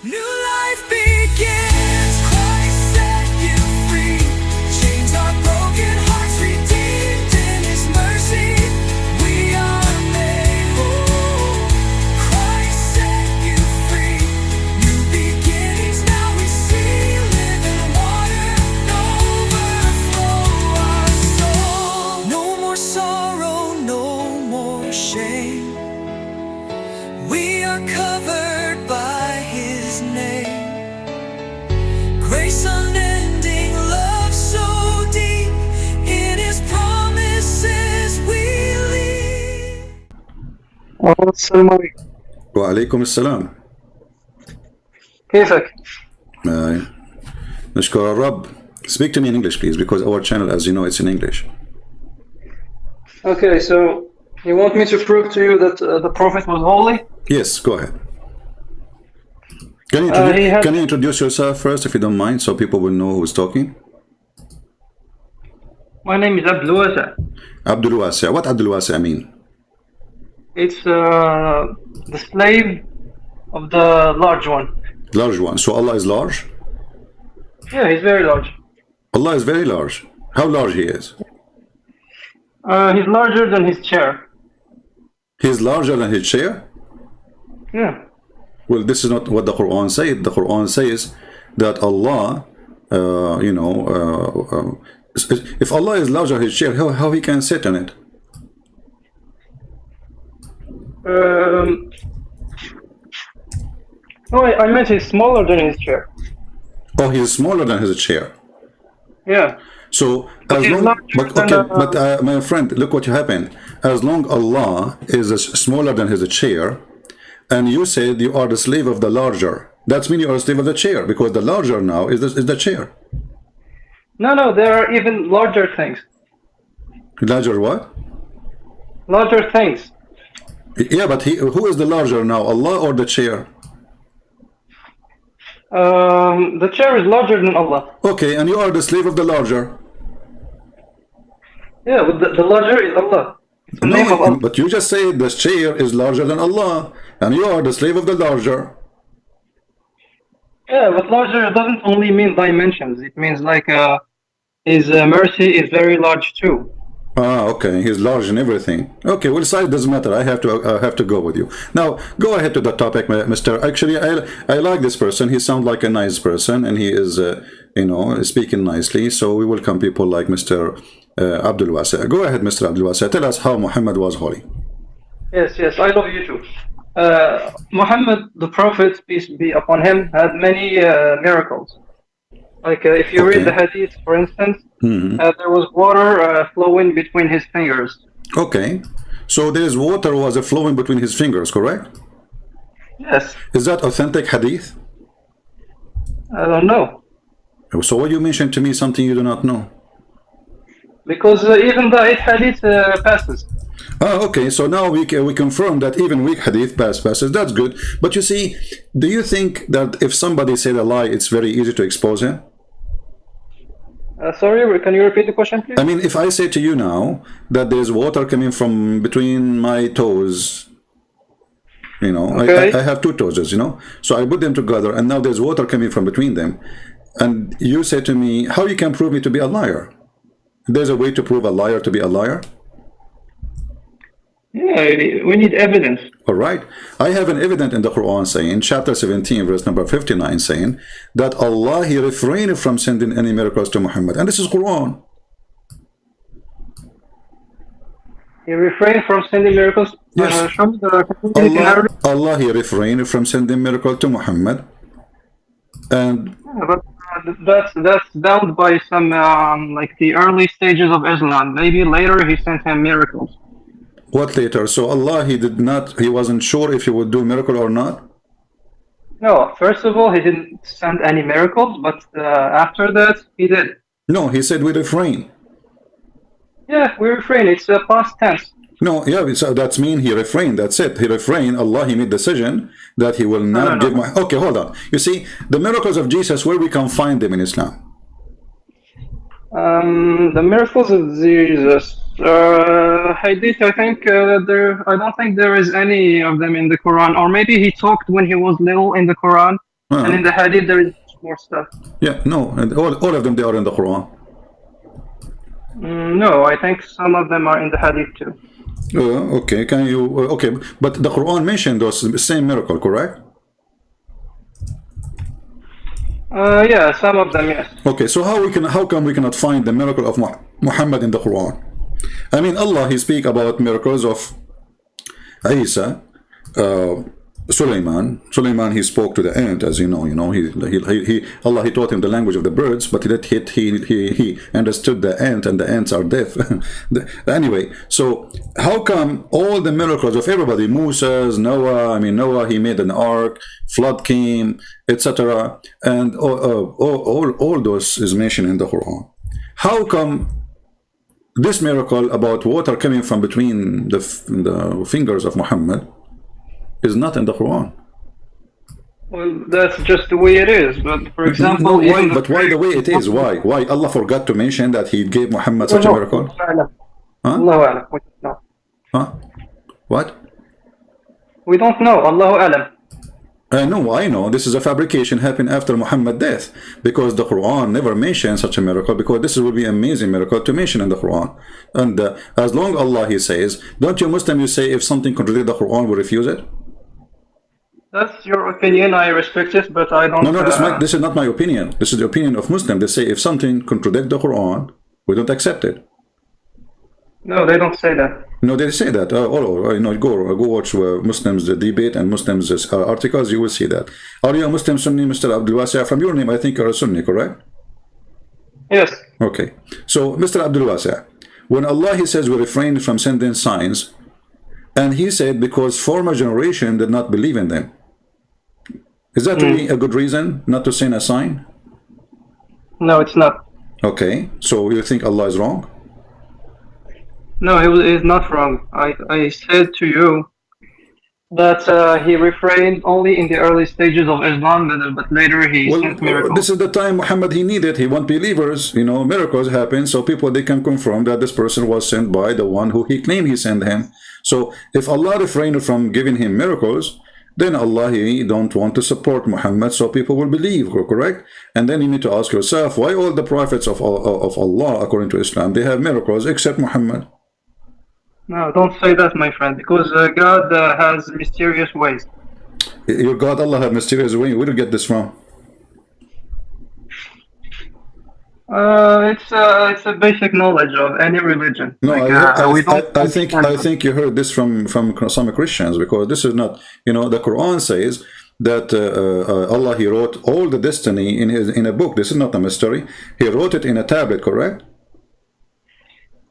New life begins, Christ set you free. Chains are broken, hearts redeemed in His mercy. We are made whole. Christ set you free. New beginnings now we see. Living water, no overflow our soul. No more sorrow, no more shame. We are covered by His name. Grace unending, love so deep. In His promises we live. السلام عليكم. وعليكم السلام. كيفك؟ نشكر الرب. Speak to me in English, please, because our channel, as you know, it's in English. Okay, so you want me to prove to you that the Prophet was holy? Yes, go ahead. Can you introduce yourself first, if you don't mind, so people will know who's talking? My name is Abdul. Abdul Wasi'. What Abdul Wasi' mean? It's the slave of the large one. Large one. So Allah is large? Yeah, he's very large. Allah is very large. How large He is? He's larger than his chair. He's larger than His chair? Yeah. Well, this is not what the Qur'an says. The Qur'an says that Allah, if Allah is larger than His chair, how He can sit on it? No, I meant he's smaller than his chair. Oh, He's smaller than His chair. Yeah. So, as he's long, larger than, my friend, look what happened. As long Allah is smaller than His chair, and you said you are the slave of the larger, that means you are a slave of the chair, because the larger now is the chair. No, there are even larger things. Larger what? Larger things. Yeah, but who is the larger now, Allah or the chair? The chair is larger than Allah. Okay, and you are the slave of the larger. Yeah, but the larger is Allah. It's the name of Allah. But you just said the chair is larger than Allah, and you are the slave of the larger. Yeah, but larger doesn't only mean dimensions. It means like His mercy is very large too. Ah, okay. He's large in everything. Okay, well, size doesn't matter. I have to go with you. Now, go ahead to the topic, Mr. Actually, I like this person. He sounds like a nice person, and he is, speaking nicely. So we welcome people like Mr. Abdul Wasi'. Go ahead, Mr. Abdul Wasi'. Tell us how Muhammad was holy. Yes, I love you too. Muhammad, the Prophet, peace be upon him, had many miracles. Like if you read the Hadith, for instance, there was water flowing between his fingers. Okay, so there's water was flowing between his fingers, correct? Yes. Is that authentic Hadith? I don't know. So what you mentioned to me something you do not know? Because even the 8 Hadith passes. Ah, okay, so now we confirm that even weak Hadith passes. That's good. But you see, do you think that if somebody said a lie, it's very easy to expose him? Sorry, can you repeat the question, please? I mean, if I say to you now that there's water coming from between my toes, Okay. I have 2 toes, so I put them together, and now there's water coming from between them, and you say to me, how you can prove me to be a liar? There's a way to prove a liar to be a liar? Yeah, we need evidence. All right. I have an evidence in the Quran saying, chapter 17, verse number 59, saying that Allah, He refrained from sending any miracles to Muhammad. And this is Quran. He refrained from sending miracles? Yes. Show me the Allah, He refrained from sending miracles to Muhammad. And but that's bound by some like the early stages of Islam. Maybe later He sent him miracles. what later? So Allah, He wasn't sure if He would do miracle or not? No, first of all, He didn't send any miracles, but after that, He did. No, He said we refrain. Yeah, we refrain. It's past tense. No, yeah, so that's mean He refrained. That's it. He refrained. Allah, He made decision that He will not give my... Okay, hold on. You see, the miracles of Jesus, where we can find them in Islam? The miracles of Jesus. Hadith, I think I don't think there is any of them in the Quran. Or maybe he talked when he was little in the Quran. And in the hadith there is more stuff. Yeah, no, and all of them, they are in the Quran. No, I think some of them are in the hadith too. Okay, can you, okay, but the Quran mentioned those same miracle, correct? Yeah, some of them, yes. Okay, so how come we cannot find the miracle of Muhammad in the Quran? I mean, Allah, he speak about miracles of Isa, Sulaiman, he spoke to the ant, as you know, Allah, he taught him the language of the birds, but he understood the ant, and the ants are deaf. Anyway, so how come all the miracles of everybody, Moses, Noah, he made an ark, flood came, etc., and all those is mentioned in the Quran. How come this miracle about water coming from between the fingers of Muhammad is not in the Quran? Well, that's just the way it is. But for example, why the way it is? Why Allah forgot to mention that He gave Muhammad such a miracle? Allahu A'lam. Huh? What? We don't know. Allahu A'lam. No, I know this is a fabrication happened after Muhammad's death, because the Quran never mentions such a miracle, because this will be an amazing miracle to mention in the Quran. And as long Allah, He says, don't you Muslim, you say if something contradicts the Quran, we refuse it? That's your opinion, I respect it, but I don't... No, this is not my opinion. This is the opinion of Muslims. They say if something contradicts the Quran, we don't accept it. No, they don't say that. No, they say that. Go watch Muslims debate and Muslims articles. You will see that. Are you a Muslim Sunni, Mr. Abdul Wasi'? From your name, I think you're a Sunni, correct? Yes. Okay. So, Mr. Abdul Wasi', when Allah, He says we refrain from sending signs, and He said because former generation did not believe in them. Is that really a good reason not to send a sign? No, it's not. Okay. So you think Allah is wrong? No, he is not wrong. I said to you that he refrained only in the early stages of Islam, but later he sent miracles. This is the time Muhammad, he needed. He want believers. Miracles happen, so people, they can confirm that this person was sent by the one who he claimed He sent him. So if Allah refrained from giving him miracles, then Allah, He don't want to support Muhammad, so people will believe, correct? And then you need to ask yourself, why all the prophets of Allah, according to Islam, they have miracles except Muhammad? No, don't say that, my friend, because God has mysterious ways. Your God, Allah, have mysterious ways? Where do you get this from? It's a basic knowledge of any religion. No, I think you heard this from some Christians, because this is not, the Quran says that Allah, He wrote all the destiny in a book. This is not a mystery. He wrote it in a tablet, correct?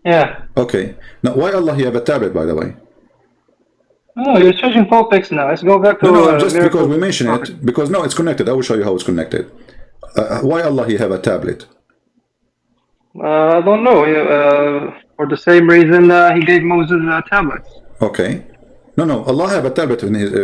Yeah. Okay. Now, why Allah, He have a tablet, by the way? Oh, you're changing topics now. Let's go back to... No, just because we mention it, because no, it's connected. I will show you how it's connected. Why Allah, He have a tablet? I don't know. For the same reason He gave Moses tablets. Okay. No, Allah have a tablet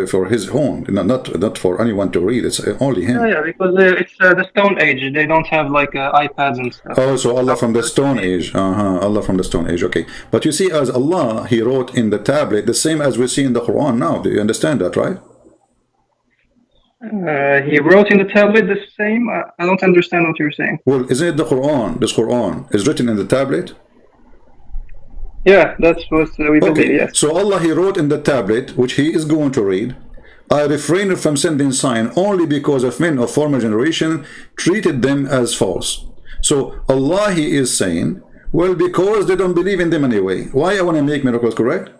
for His own, not for anyone to read. It's only Him. Yeah, because it's the Stone Age. They don't have like iPads and stuff. Oh, so Allah from the Stone Age. Allah from the Stone Age. Okay. But you see, as Allah, He wrote in the tablet the same as we see in the Quran now. Do you understand that, right? He wrote in the tablet the same? I don't understand what you're saying. Well, isn't it the Quran? This Quran is written in the tablet? Yeah, that's what we believe, yes. So Allah, He wrote in the tablet, which He is going to read, I refrained from sending sign only because of men of former generation treated them as false. So Allah, He is saying, well, because they don't believe in them anyway. Why I want to make miracles, correct?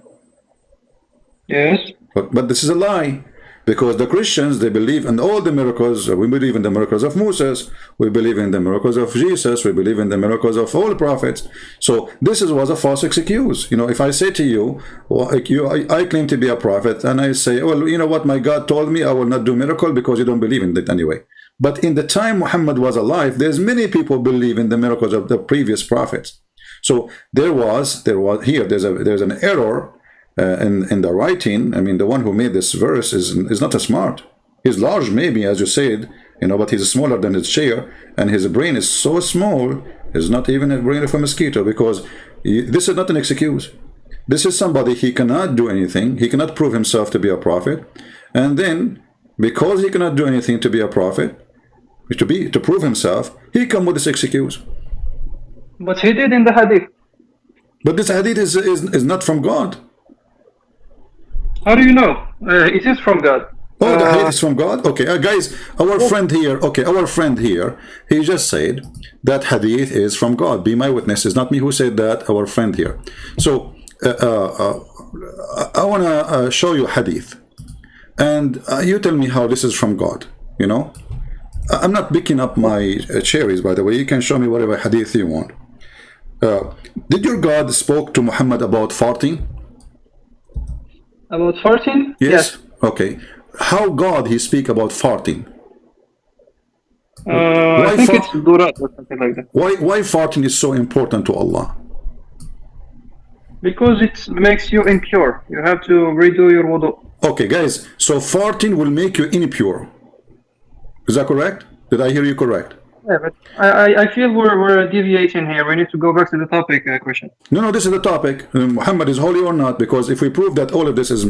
Yes. But this is a lie. Because the Christians, they believe in all the miracles. We believe in the miracles of Moses. We believe in the miracles of Jesus. We believe in the miracles of all the prophets. So this was a false excuse. If I say to you, I claim to be a prophet, and I say, well, you know what, my God told me I will not do miracle because you don't believe in it anyway. But in the time Muhammad was alive, there's many people believe in the miracles of the previous prophets. So there's an error in the writing. I mean, the one who made this verse is not a smart. He's large, maybe, as you said, but he's smaller than his chair, and his brain is so small, it's not even a brain of a mosquito, because this is not an excuse. This is somebody, he cannot do anything, he cannot prove himself to be a prophet, and then because he cannot do anything to be a prophet, to prove himself, he come with this excuse. But he did in the hadith. But this hadith is not from God. How do you know? It is from God. Oh, the hadith is from God? Okay, guys, our friend here, he just said that hadith is from God. Be my witness. It's not me who said that, our friend here. So, I want to show you hadith. And you tell me how this is from God, you know? I'm not picking up my cherries, by the way. You can show me whatever hadith you want. Did your God spoke to Muhammad about farting? About 14? Yes. Okay. How God he speak about farting? I think it's durat or something like that. Why farting is so important to Allah? Because it makes you impure. You have to redo your wudu. Okay, guys. So farting will make you impure. Is that correct? Did I hear you correct? Yeah, but I feel we're deviating here. We need to go back to the topic question. No, this is the topic. Muhammad is holy or not? Because if we prove that all of this is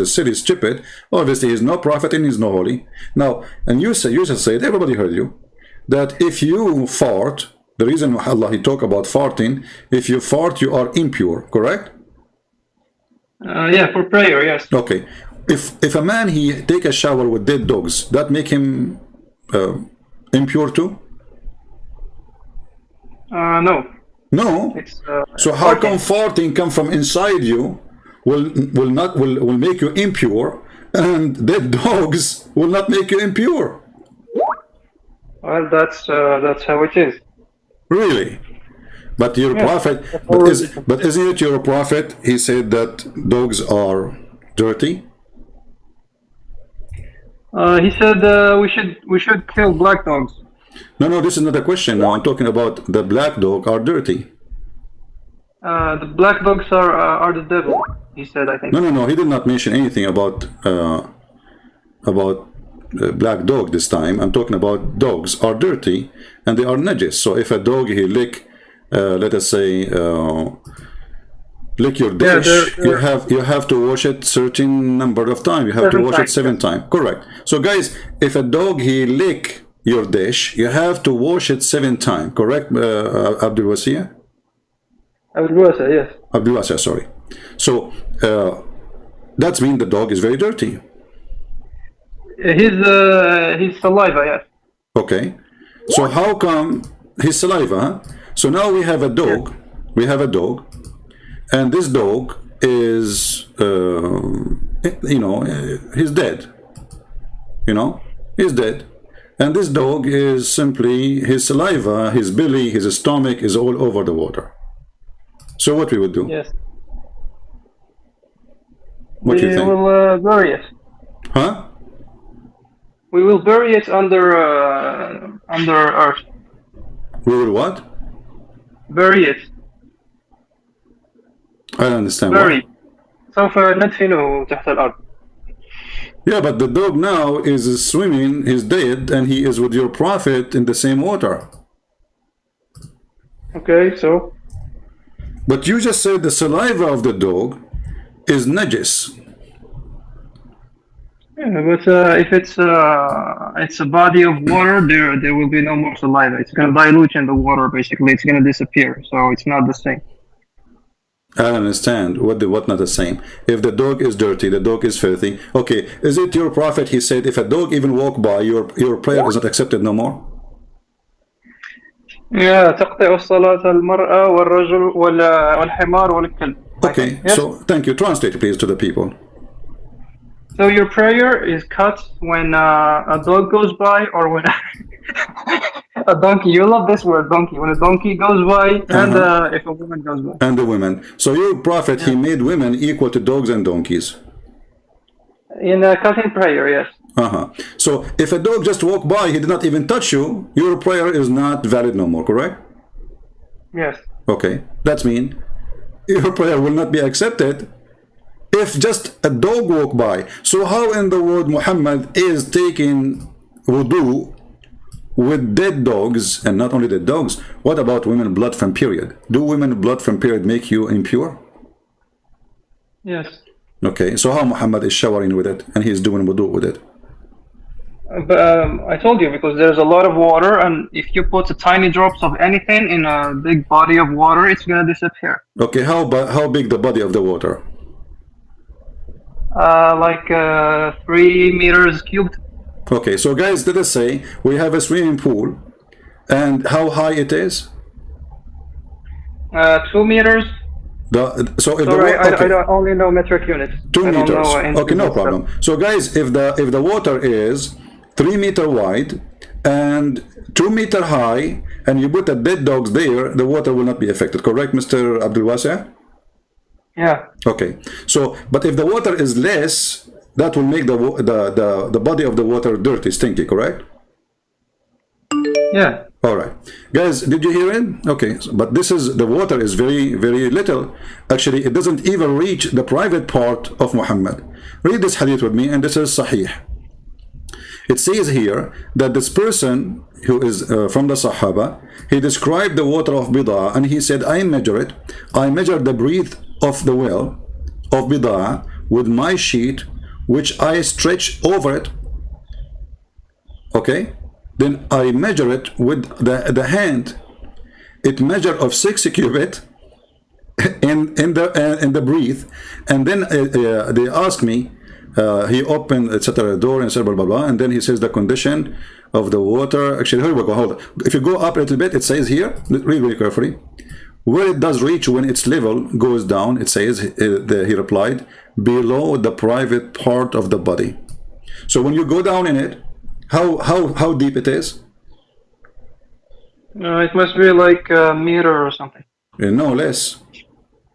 a silly, stupid, obviously he's no prophet and he's no holy. Now, and you just said, everybody heard you, that if you fart, the reason Allah he talk about farting, if you fart, you are impure, correct? Yeah, for prayer, yes. Okay. If a man he take a shower with dead dogs, that make him impure too? No. No. It's, so how come farting come from inside you will make you impure, and dead dogs will not make you impure? Well, that's how it is. Really? But your prophet, but isn't it your prophet? He said that dogs are dirty. He said we should kill black dogs. No, this is not a question. Now I'm talking about the black dog are dirty. The black dogs are the devil. He said, I think. No. He did not mention anything about black dog this time. I'm talking about dogs are dirty and they are najis. So if a dog he lick, let us say, lick your dish, you have to wash it certain number of time. You have to wash it 7 times. Correct. So guys, if a dog he lick your dish, you have to wash it 7 times. Correct, Abdul Wasiya? Abdul Wasiya, yes. Abdul Wasiya, sorry. So that means the dog is very dirty. His saliva, yes. Okay. So how come his saliva? Huh? So now we have a dog. Yes. We have a dog, and this dog is, he's dead. He's dead. And this dog is simply, his saliva, his belly, his stomach is all over the water. So what we would do? Yes. What do you think? We will bury it. Huh? We will bury it under earth. We will what? Bury it. I don't understand. Bury. سوف ندفنه تحت الأرض. Yeah, but the dog now is swimming, he's dead, and he is with your prophet in the same water. Okay, so? But you just said the saliva of the dog is najis. Yeah, but if it's a body of water, there will be no more saliva. It's going to dilute in the water, basically. It's going to disappear, so it's not the same. I don't understand. What not the same? If the dog is dirty, the dog is filthy. Okay, is it your prophet? He said, if a dog even walk by, your prayer is not accepted no more. Yeah, تقطع الصلاة المرأة والرجل والحمار والكلب. Okay, yes? So thank you. Translate please to the people. So your prayer is cut when a dog goes by, or when a donkey. You love this word, donkey. When a donkey goes by, and if a woman goes by. And the women. So your prophet, he made women equal to dogs and donkeys. In a cutting prayer, yes. So if a dog just walked by, he did not even touch you, your prayer is not valid no more, correct? Yes. Okay, that means your prayer will not be accepted if just a dog walk by. So how in the world Muhammad is taking wudu with dead dogs, and not only dead dogs, what about women blood from period? Do women blood from period make you impure? Yes. Okay, so how Muhammad is showering with it and he's doing wudu with it? But I told you because there's a lot of water, and if you put tiny drops of anything in a big body of water, it's gonna disappear. Okay, how big the body of the water? Like 3 meters cubed. Okay, so guys, let us say we have a swimming pool, and how high it is? 2 meters. So if Sorry, okay. I don't only know metric units. 2 I don't meters. know Okay, no problem. So guys, if the water is 3 meter wide and 2 meter high, and you put a dead dogs there, the water will not be affected. Correct, Mr. Abdul Wasi'? Yeah. Okay. So, but if the water is less, that will make the body of the water dirty, stinky. Correct? Yeah. All right, guys, did you hear it? Okay, but this is the water is very, very little. Actually, it doesn't even reach the private part of Muhammad. Read this hadith with me, and this is Sahih. It says here that this person who is from the Sahaba, he described the water of Bida'ah, and he said, I measure it. I measure the breadth of the well of Bida'ah with my sheet, which I stretch over it. Okay? Then I measure it with the hand. It measure of 6 cubit in the breadth, and then they ask me. He opened etc. door and said blah blah blah, and then he says the condition of the water. Actually, here we go. Hold on. If you go up a little bit, it says here. Read very carefully. Where it does reach when its level goes down, it says he replied, below the private part of the body. So when you go down in it, how deep it is? It must be like a meter or something. No less.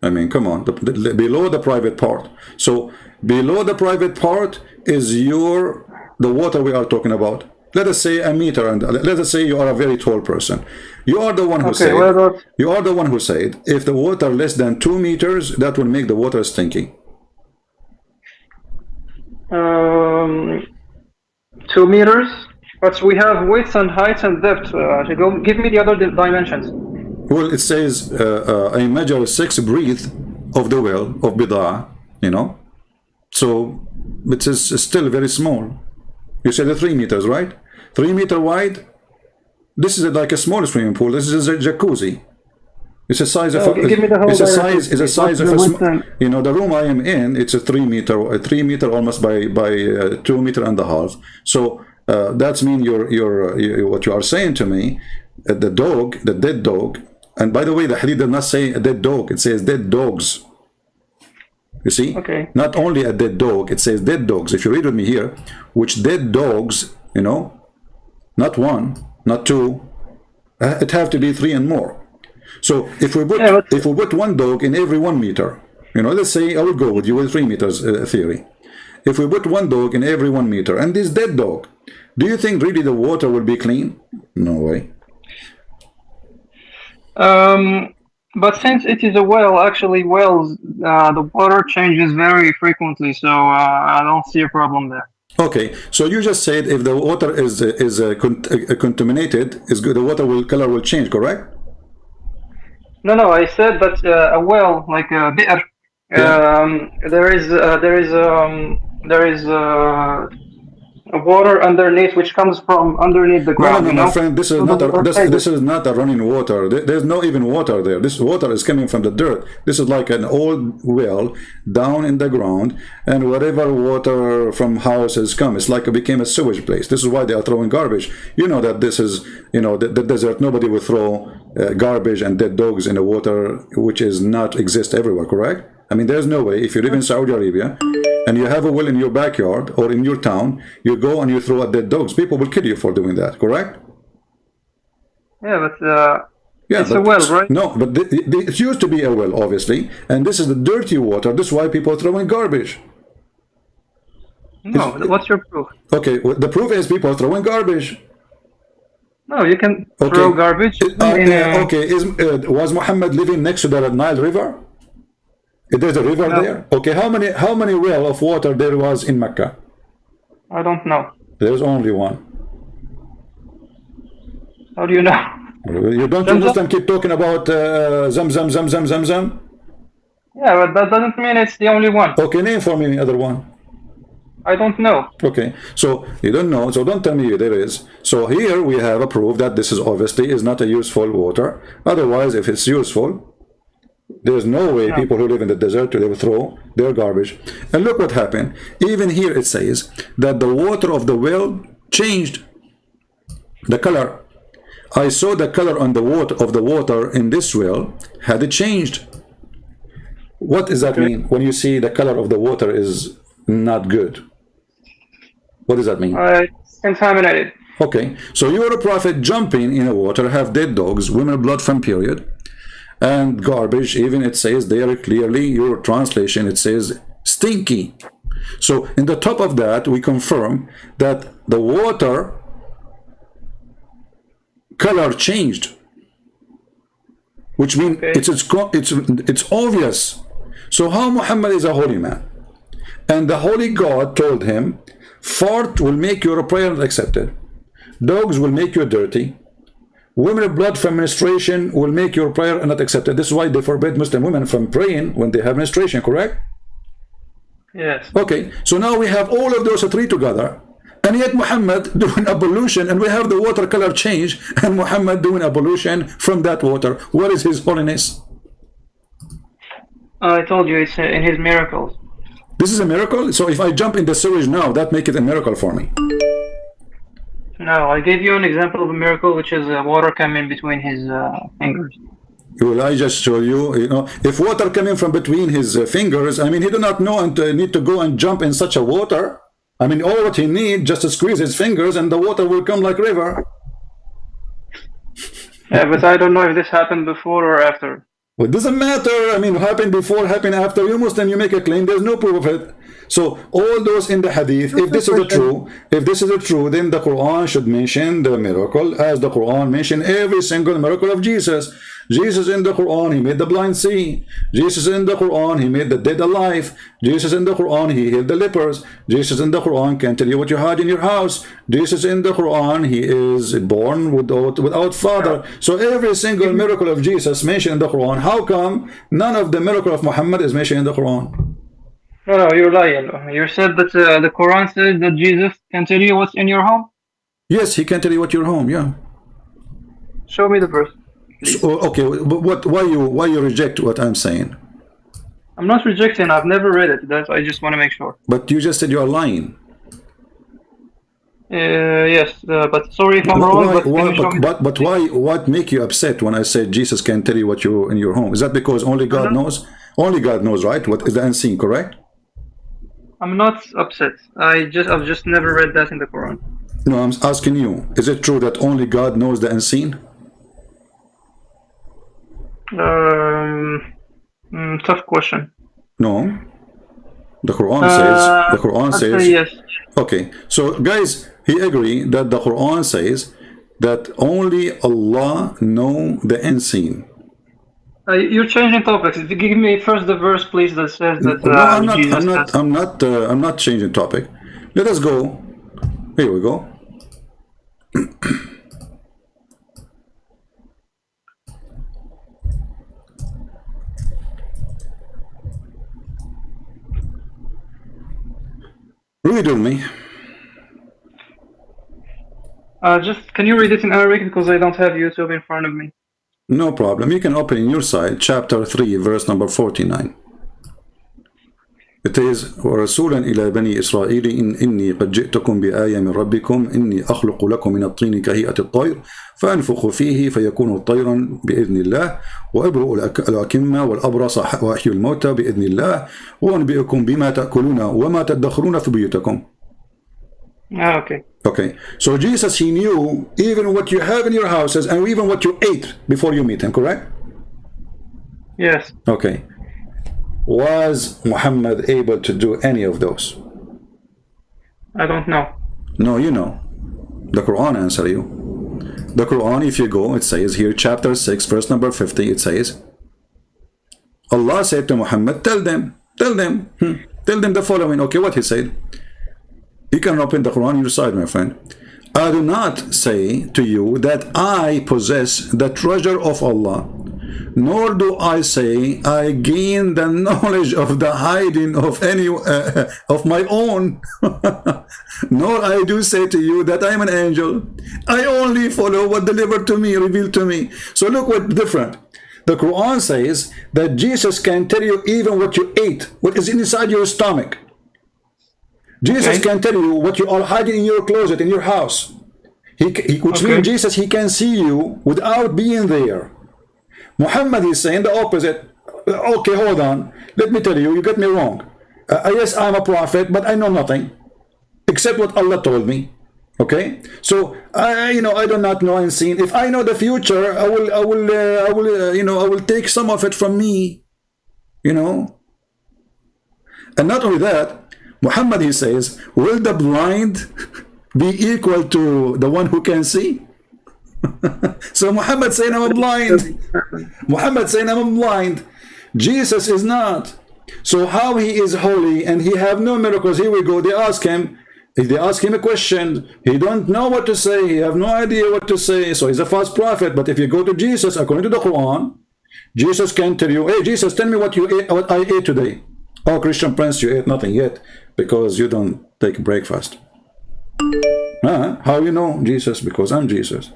I mean, come on, below the private part. So below the private part is the water we are talking about. Let us say a meter, and let us say you are a very tall person. You are the one who said. You are the one who said if the water less than 2 meters, that will make the water stinky. 2 meters, but we have width and height and depth. Give me the other dimensions. Well, it says I measure 6 breadth of the well of Bida'ah, you know. So it is still very small. You said 3 meters, right? 3 meter wide. This is like a small swimming pool. This is a jacuzzi. It's a size of it's a size of a, you know, the room I am in. It's a 3 meter almost by 2 meter and a half. So that's mean what you are saying to me. The dead dog. And by the way, the hadith does not say a dead dog. It says dead dogs. You see? Okay. Not only a dead dog, it says dead dogs. If you read with me here, which dead dogs, you know, not 1, not 2, it have to be 3 and more. So if we put 1 dog in every 1 meter, you know, let's say I will go with you with 3 meters theory. If we put 1 dog in every 1 meter, and this dead dog, do you think really the water will be clean? No way. But since it is a well, actually wells, the water changes very frequently, so I don't see a problem there. Okay, so you just said if the water is contaminated, the water color will change, correct? No, I said that a well, like a bi'r, there is water underneath which comes from underneath the ground. No, my friend, this is not a running water. There's no even water there. This water is coming from the dirt. This is like an old well down in the ground, and whatever water from houses come, it's like it became a sewage place. This is why they are throwing garbage. You know that this is, you know, the desert. Nobody will throw garbage and dead dogs in the water, which is not exist everywhere, correct? I mean, there's no way. If you live in Saudi Arabia and you have a well in your backyard or in your town, you go and you throw out dead dogs. People will kill you for doing that, correct? Yeah, but it's a well, right? No, but it used to be a well, obviously, and this is the dirty water. This is why people are throwing garbage. No, what's your proof? Okay, well, the proof is people are throwing garbage. No, you can throw garbage. Was Muhammad living next to the Nile River? There's a river there. Okay, how many well of water there was in Mecca? I don't know. There's only 1. How do you know? You don't understand? Keep talking about Zam. Yeah, but that doesn't mean it's the only one. Okay, name for me the other one. I don't know. Okay, so you don't know, so don't tell me there is. So here we have a proof that this is obviously is not a useful water. Otherwise, if it's useful, there's no way people who live in the desert they will throw their garbage. And look what happened. Even here it says that the water of the well changed the color. I saw the color on the water in this well had it changed. What does that mean when you see the color of the water is not good? What does that mean? It's contaminated. Okay, so you're a prophet jumping in the water, have dead dogs, women blood from period, and garbage. Even it says there clearly, your translation, it says stinky. So in the top of that, we confirm that the water color changed, which means it's obvious. So how Muhammad is a holy man, and the holy God told him, fart will make your prayer not accepted, dogs will make you dirty, women blood from menstruation will make your prayer not accepted. This is why they forbid Muslim women from praying when they have menstruation, correct? Yes. Okay, so now we have all of those three together, and yet Muhammad doing ablution, and we have the water color change, and Muhammad doing ablution from that water. What is his holiness? I told you it's in his miracles. This is a miracle? So if I jump in the sewage now, that make it a miracle for me? No, I gave you an example of a miracle, which is water coming between his fingers. Well, I just show you, if water coming from between his fingers, I mean, he do not know and need to go and jump in such a water. I mean, all what he need just to squeeze his fingers and the water will come like river. Yeah, but I don't know if this happened before or after. Well, it doesn't matter. I mean, happened before, happened after. You Muslim, you make a claim, there's no proof of it. So all those in the hadith, if this is the true, then the Quran should mention the miracle as the Quran mentioned every single miracle of Jesus. Jesus in the Quran, he made the blind see. Jesus in the Quran, he made the dead alive. Jesus in the Quran, he healed the lepers. Jesus in the Quran can tell you what you had in your house. Jesus in the Quran, he is born without father. So every single miracle of Jesus mentioned in the Quran. How come none of the miracle of Muhammad is mentioned in the Quran? No, you're lying. You said that the Quran says that Jesus can tell you what's in your home? Yes, he can tell you what your home, yeah. Show me the verse. So, okay, but why you reject what I'm saying? I'm not rejecting. I've never read it. I just want to make sure. But you just said you are lying. Yes, but sorry if I'm wrong. But why? What make you upset when I said Jesus can tell you what you in your home? Is that because only God knows? Only God knows, right? What is the unseen? Correct? I'm not upset. I've just never read that in the Quran. No, I'm asking you. Is it true that only God knows the unseen? Tough question. No. The Quran says. The Quran says. Yes. Okay. So, guys, he agreed that the Quran says that only Allah know the unseen. You're changing topics. Give me first the verse, please, that says that. No, I'm not changing topic. Let us go. Here we go. Read with me. Just can you read it in Arabic because I don't have YouTube in front of me. No problem. You can open in your side, chapter 3, verse number 49. It is, وَرَسُولًا إِلَى بَنِي إِسْرَائِيلِ إِنِّي قَدْ جِئْتُكُمْ بِآيَةٍ مِنْ رَبِّكُمْ إِنِّي أَخْلُقُ لَكُمْ مِنَ الطِّينِ كَهِيئَةِ الطَّيْرِ فَأَنفُخُ فِيهِ فَيَكُونُ طَيْرًا بِإِذْنِ اللَّهِ وَأَبْرِئُ الْأَكِمَّةَ وَالْأَبْرَصَ وَأَحْيِي الْمَوْتَى بِإِذْنِ اللَّهِ وَأُنْبِئُكُمْ بِمَا تَأْكُلُونَ وَمَا تَدَّخِرُونَ فِي بُيُوتِكُمْ. Okay. Okay, so Jesus, he knew even what you have in your houses and even what you ate before you meet him, correct? Yes. Okay. Was Muhammad able to do any of those? I don't know. No, you know. The Quran answer you. The Quran, if you go, it says here, chapter 6, verse number 50, it says, Allah said to Muhammad, tell them the following. Okay, what he said? You can open the Quran on your side, my friend. I do not say to you that I possess the treasure of Allah, nor do I say I gain the knowledge of the hiding of any of my own, nor I do say to you that I am an angel. I only follow what delivered to me, revealed to me. So look what's different. The Quran says that Jesus can tell you even what you ate, what is inside your stomach. Jesus can tell you what you are hiding in your closet, in your house. Which means Jesus, he can see you without being there. Muhammad is saying the opposite. Okay, hold on. Let me tell you, you get me wrong. Yes, I'm a prophet, but I know nothing except what Allah told me. Okay, so I do not know unseen. If I know the future, I will take some of it from me. And not only that, Muhammad, he says, will the blind be equal to the one who can see? So Muhammad saying I'm blind. Muhammad saying I'm blind. Jesus is not. So how he is holy and he have no miracles? Here we go. They ask him a question. He don't know what to say. He have no idea what to say. So he's a false prophet. But if you go to Jesus, according to the Quran, Jesus can tell you, hey Jesus, tell me what you ate, what I ate today. Oh, Christian Prince, you ate nothing yet because you don't take breakfast. How you know Jesus? Because I'm Jesus.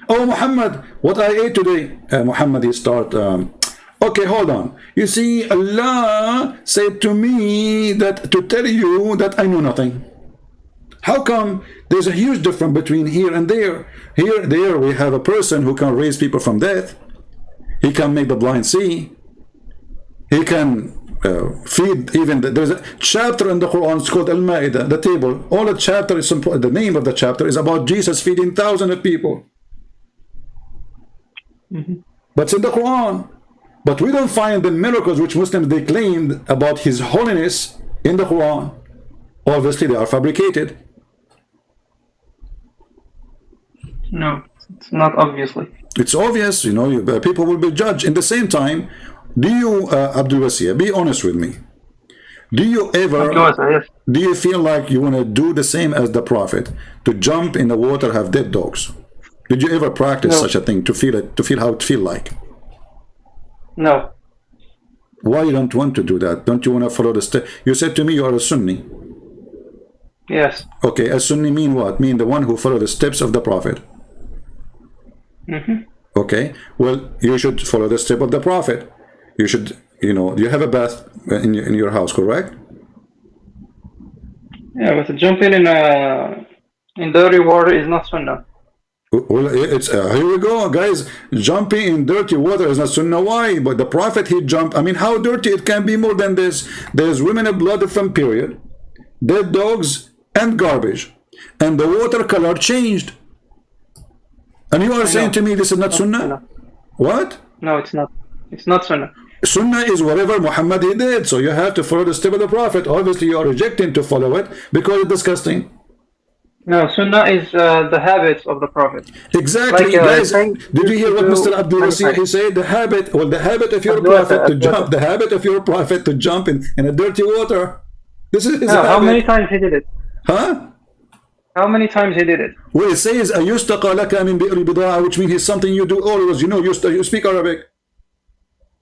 Oh, Muhammad, what I ate today. Muhammad, he start, okay, hold on. You see, Allah said to me that to tell you that I know nothing. How come there's a huge difference between here and there? There we have a person who can raise people from death. He can make the blind see. He can feed even there's a chapter in the Quran, it's called Al-Ma'idah, the table. All the chapter is the name of the chapter is about Jesus feeding thousands of people. But it's in the Quran. But we don't find the miracles which Muslims they claimed about his holiness in the Quran. Obviously they are fabricated. No, it's not obviously. It's obvious, people will be judged. In the same time, do you, Abdul, be honest with me. Do you ever, do you feel like you want to do the same as the Prophet, to jump in the water, have dead dogs? Did you ever practice such a thing, to feel how it feel like? No. Why you don't want to do that? Don't you want to follow the step? You said to me you are a Sunni. Yes. Okay, a Sunni mean what? Mean the one who follow the steps of the Prophet. Okay, well, you should follow the step of the Prophet. You should, you have a bath in your house, correct? Yeah, but jumping in dirty water is not sunnah. Well, it's here we go, guys. Jumping in dirty water is not sunnah. Why? But the Prophet, he jumped. I mean, how dirty it can be more than this? There's women of blood from period, dead dogs, and garbage, and the water color changed. And you are saying to me this is not sunnah? What? No, it's not. It's not sunnah. Sunnah is whatever Muhammad he did. So you have to follow the step of the Prophet. Obviously, you are rejecting to follow it because it's disgusting. No, sunnah is the habits of the Prophet. Exactly, like, guys. Did you hear what Mr. Abdul he said? The habit, well, the habit of your Prophet to jump, the habit of your Prophet to jump in a dirty water. This is his habit. How many times he did it? Huh? How many times he did it? Well, it says "Ayustaqa laka min bi'ri bida'a," which means it's something you do always. You speak Arabic.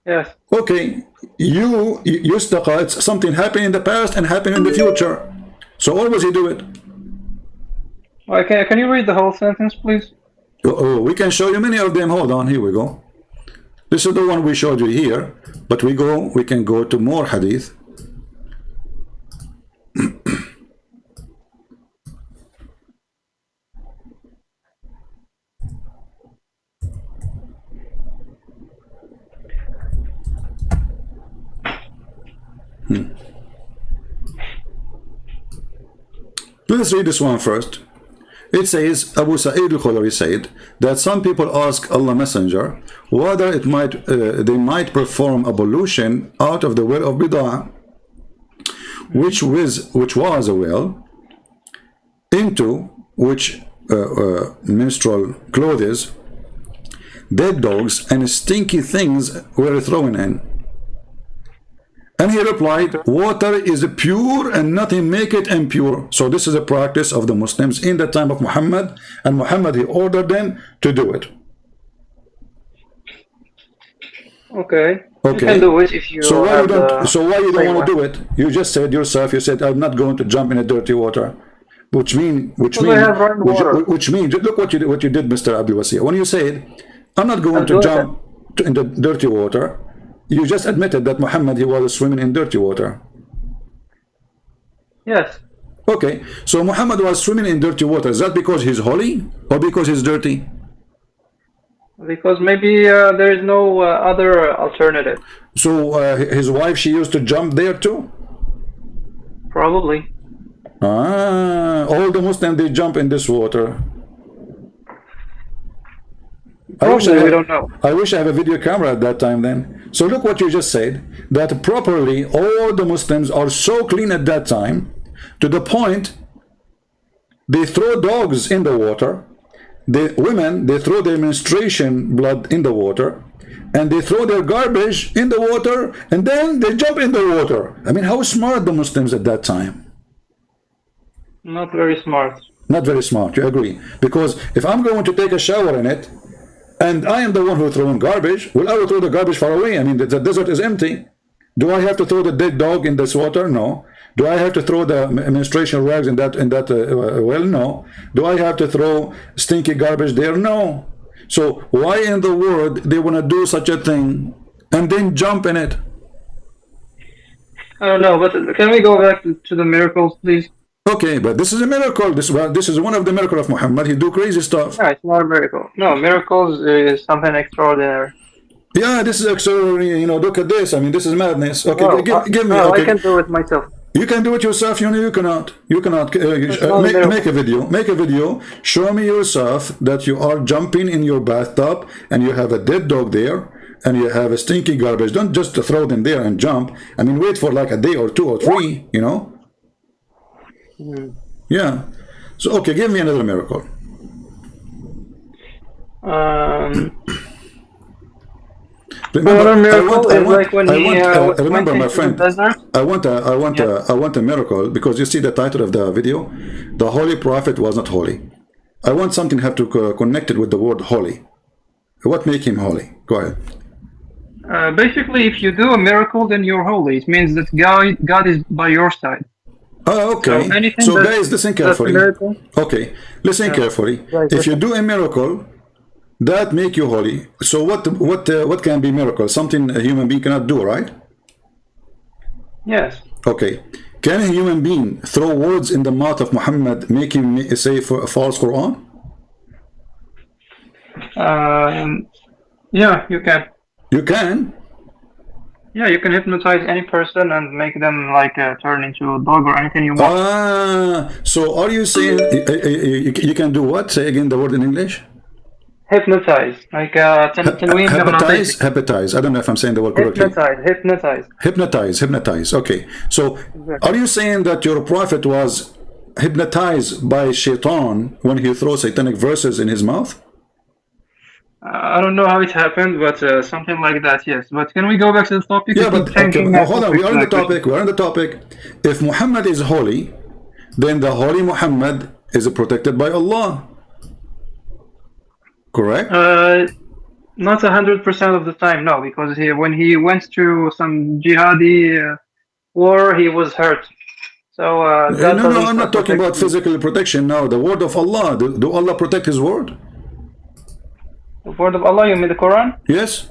Yes. Okay, yustaqa, it's something happened in the past and happened in the future. So always you do it. Okay, can you read the whole sentence, please? Oh, we can show you many of them. Hold on, here we go. This is the one we showed you here, but we can go to more hadith. Let's read this one first. It says, Abu Sa'id al-Khudri said that some people ask Allah Messenger whether they might perform ablution out of the well of Bid'ah, which was a well, into which menstrual clothes, dead dogs, and stinky things were thrown in. And he replied, water is pure and nothing make it impure. So this is a practice of the Muslims in the time of Muhammad, and Muhammad, he ordered them to do it. Okay. You Okay. can do it if you So why you have don't? the So why you don't same want to one. do it? You just said yourself. You said I'm not going to jump in a dirty water, which Because I have running water. which means look what you did, Mr. Abdul Wasi. When you said I'm not going I'm to doing that. jump in the dirty water, you just admitted that Muhammad he was swimming in dirty water. Yes. Okay. So Muhammad was swimming in dirty water. Is that because he's holy or because he's dirty? Because maybe there is no other alternative. So his wife, she used to jump there too. Probably. All the Muslims they jump in this water. Probably, we don't know. I wish I have a video camera at that time then. So look what you just said, that properly all the Muslims are so clean at that time, to the point they throw dogs in the water, the women, they throw their menstruation blood in the water, and they throw their garbage in the water, and then they jump in the water. I mean, how smart the Muslims at that time? Not very smart. Not very smart, you agree? Because if I'm going to take a shower in it, and I am the one who throws garbage, well, I will throw the garbage far away. I mean, the desert is empty. Do I have to throw the dead dog in this water? No. Do I have to throw the menstruation rags in that well? No. Do I have to throw stinky garbage there? No. So why in the world they want to do such a thing and then jump in it? I don't know, but can we go back to the miracles, please? Okay, but this is a miracle. This is one of the miracles of Muhammad. He do crazy stuff. No, it's not a miracle. No, miracles is something extraordinary. Yeah, this is extraordinary. You know, look at this. I mean, this is madness. Okay, No, give me. no, Okay. I can do it myself. You can do it yourself. You cannot. You cannot. not Make, a make a video. Make a video. Show me yourself that you are jumping in your bathtub and you have a dead dog there and you have a stinky garbage. Don't just throw them there and jump. I mean, wait for like a day or 2 or 3. You know. Yeah. So okay, give me another miracle. Another miracle is like when he remember, went my into friend. the desert. I want a miracle, because you see the title of the video, the Holy Prophet was not holy. I want something have to connect it with the word holy. What make him holy? Go ahead. Basically, if you do a miracle, then you're holy. It means that God is by your side. Oh, okay. So anything So that- guys, listen that's a carefully. miracle. Okay, listen carefully. Right, If you listen. do a miracle, that make you holy. So what can be miracle? Something a human being cannot do, right? Yes. Okay. Can a human being throw words in the mouth of Muhammad, make him say for a false Quran? Yeah, you can. You can. Yeah, you can hypnotize any person and make them like turn into a dog or anything you want. So are you saying you can do what? Say again the word in English. Hypnotize, like تنويم مغناطيسي. Hypnotize. I don't know if I'm saying the word correctly. Hypnotize. Okay. So are you saying that your prophet was hypnotized by shaitan when he throws satanic verses in his mouth? I don't know how it happened, but something like that, yes. But can we go back to the topic? Yeah, but okay, hold on. We are on the topic. If Muhammad is holy, then the holy Muhammad is protected by Allah. Correct? Not 100% of the time, no, because when he went through some jihadi war, he was hurt. So no, I'm not talking about physical protection now. The word of Allah. Do Allah protect His word? The word of Allah, you mean the Quran? Yes.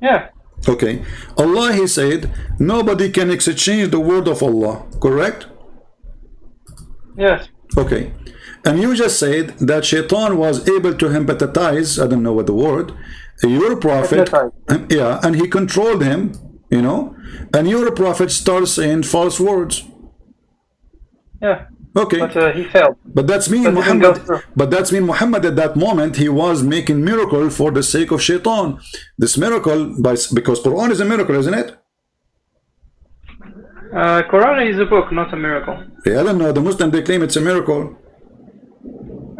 Yeah. Okay. Allah, He said, nobody can exchange the word of Allah. Correct? Yes. Okay. And you just said that Shaitan was able to hypnotize, I don't know what the word, your prophet. Yeah, and he controlled him, you know, and your prophet starts saying false words. Yeah. Okay. But he failed. But that's mean Muhammad. But that's mean Muhammad at that moment he was making miracle for the sake of Shaitan. This miracle, because Quran is a miracle, isn't it? Quran is a book, not a miracle. Yeah, I don't know. The Muslim they claim it's a miracle.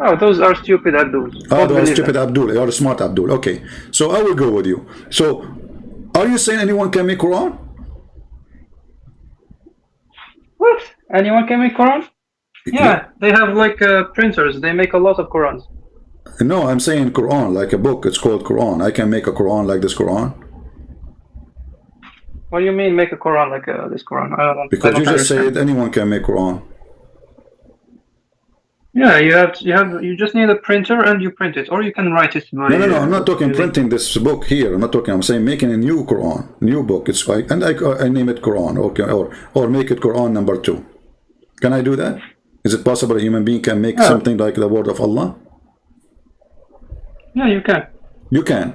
Oh, those are stupid Abduls. Oh, those are stupid Abdul. You're a smart Abdul. Okay, so I will go with you. So, are you saying anyone can make Quran? What? Anyone can make Quran? Yeah, they have like printers. They make a lot of Qurans. No, I'm saying Quran, like a book. It's called Quran. I can make a Quran like this Quran. What do you mean make a Quran like this Quran? I Because don't you just understand. said anyone can make Quran. Yeah, you just need a printer and you print it, or you can write it by. No. I'm not talking using- printing this book here. I'm not talking. I'm saying making a new Quran, new book. It's like, and I name it Quran, okay, or make it Quran number 2. Can I do that? Is it possible a human being can make something like the word of Allah? Yeah, you can. You can,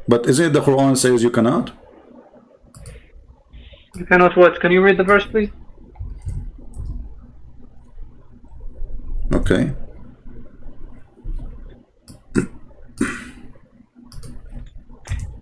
but isn't it the Quran says you cannot? You cannot what? Can you read the verse, please? Okay.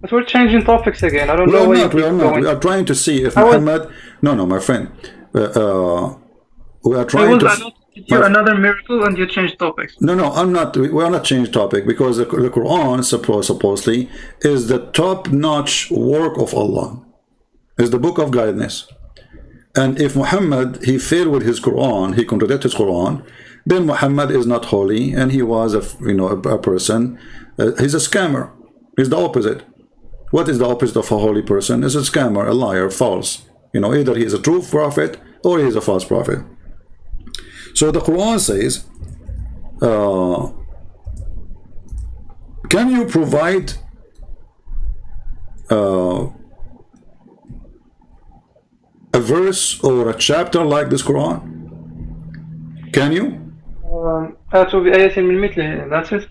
But we're changing topics again. I don't know why you keep We are not. going. We are trying to see if I was- Muhammad. No, my friend. We are I trying was to. announcing you another miracle and you changed topics. No, I'm not. We are not changing topic because the Quran supposedly is the top-notch work of Allah. Is the book of guidance. And if Muhammad he failed with his Quran, he contradicted his Quran, then Muhammad is not holy, and he was a person. He's a scammer. He's the opposite. What is the opposite of a holy person? Is a scammer, a liar, false. Either he is a true prophet or he is a false prophet. So the Quran says, can you provide a verse or a chapter like this Quran? Can you? فَأْتُوا بِآيَةٍ مِّن مِثْلِهِ. That's it.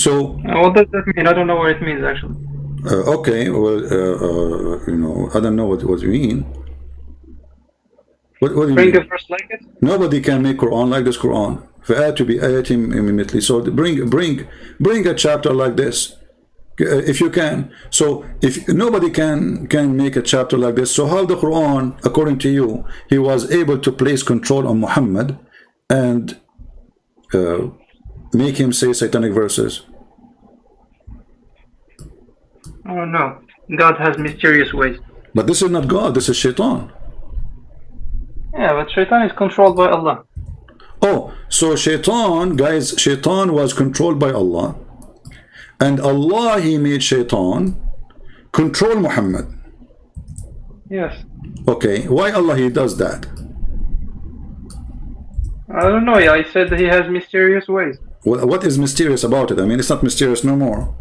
So What does that mean? I don't know what it means actually. okay, well, I don't know what you mean. What do you Bring mean? a verse like it. Nobody can make Quran like this Quran. فَآتُوا بِآيَةٍ مِّن مِثْلِهِ. So bring a chapter like this. If you can. So if nobody can make a chapter like this, so how the Quran, according to you, he was able to place control on Muhammad and make him say satanic verses? Oh no, God has mysterious ways. But this is not God, this is Shaitan. Yeah, but Shaitan is controlled by Allah. Oh, so Shaitan was controlled by Allah, and Allah he made Shaitan control Muhammad. Yes. Okay, why Allah he does that? I don't know. Yeah, I said that he has mysterious ways. What is mysterious about it? I mean, it's not mysterious no more.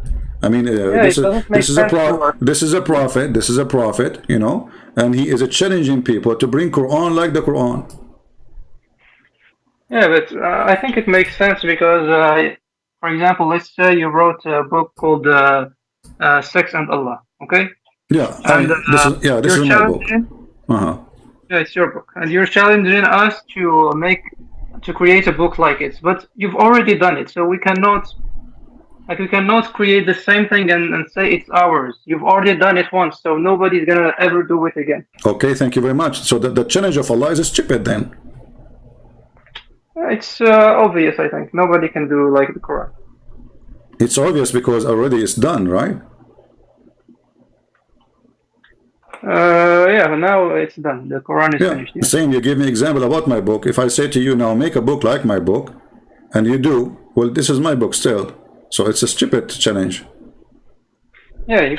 I mean, it doesn't make sense to us. this is a prophet, and he is challenging people to bring Quran like the Quran. Yeah, but I think it makes sense because, for example, let's say you wrote a book called Sex and Allah, okay? Yeah, And this is my book. Yeah, it's your book, and you're challenging us to create a book like it. But you've already done it, so we cannot create the same thing and say it's ours. You've already done it once, so nobody's gonna ever do it again. Okay, thank you very much. So the challenge of Allah is stupid then. It's obvious, I think. Nobody can do like the Quran. It's obvious because already it's done, right? Yeah, now it's done. The Quran is finished. Yeah. Same, you give me example about my book. If I say to you now, make a book like my book, and you do, well, this is my book still. So it's a stupid challenge. Yeah,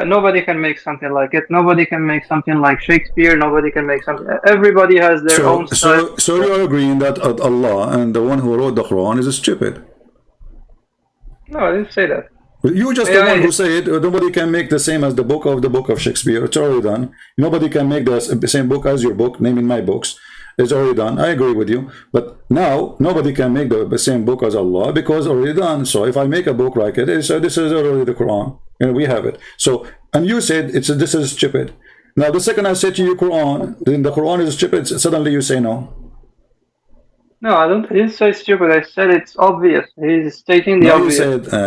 nobody can make something like it. Nobody can make something like Shakespeare. Nobody can make something. Everybody has their own style. So you are agreeing that Allah and the one who wrote the Quran is stupid? No, I didn't say that. You just the one who said nobody can make the same as the book of Shakespeare. It's already done. Nobody can make the same book as your book, naming my books. It's already done. I agree with you. But now nobody can make the same book as Allah because already done. So if I make a book like it, this is already the Quran, and we have it. So, and you said this is stupid. Now the second I said to you Quran, then the Quran is stupid. Suddenly you say no. No, I didn't say stupid. I said it's obvious. He's stating the obvious.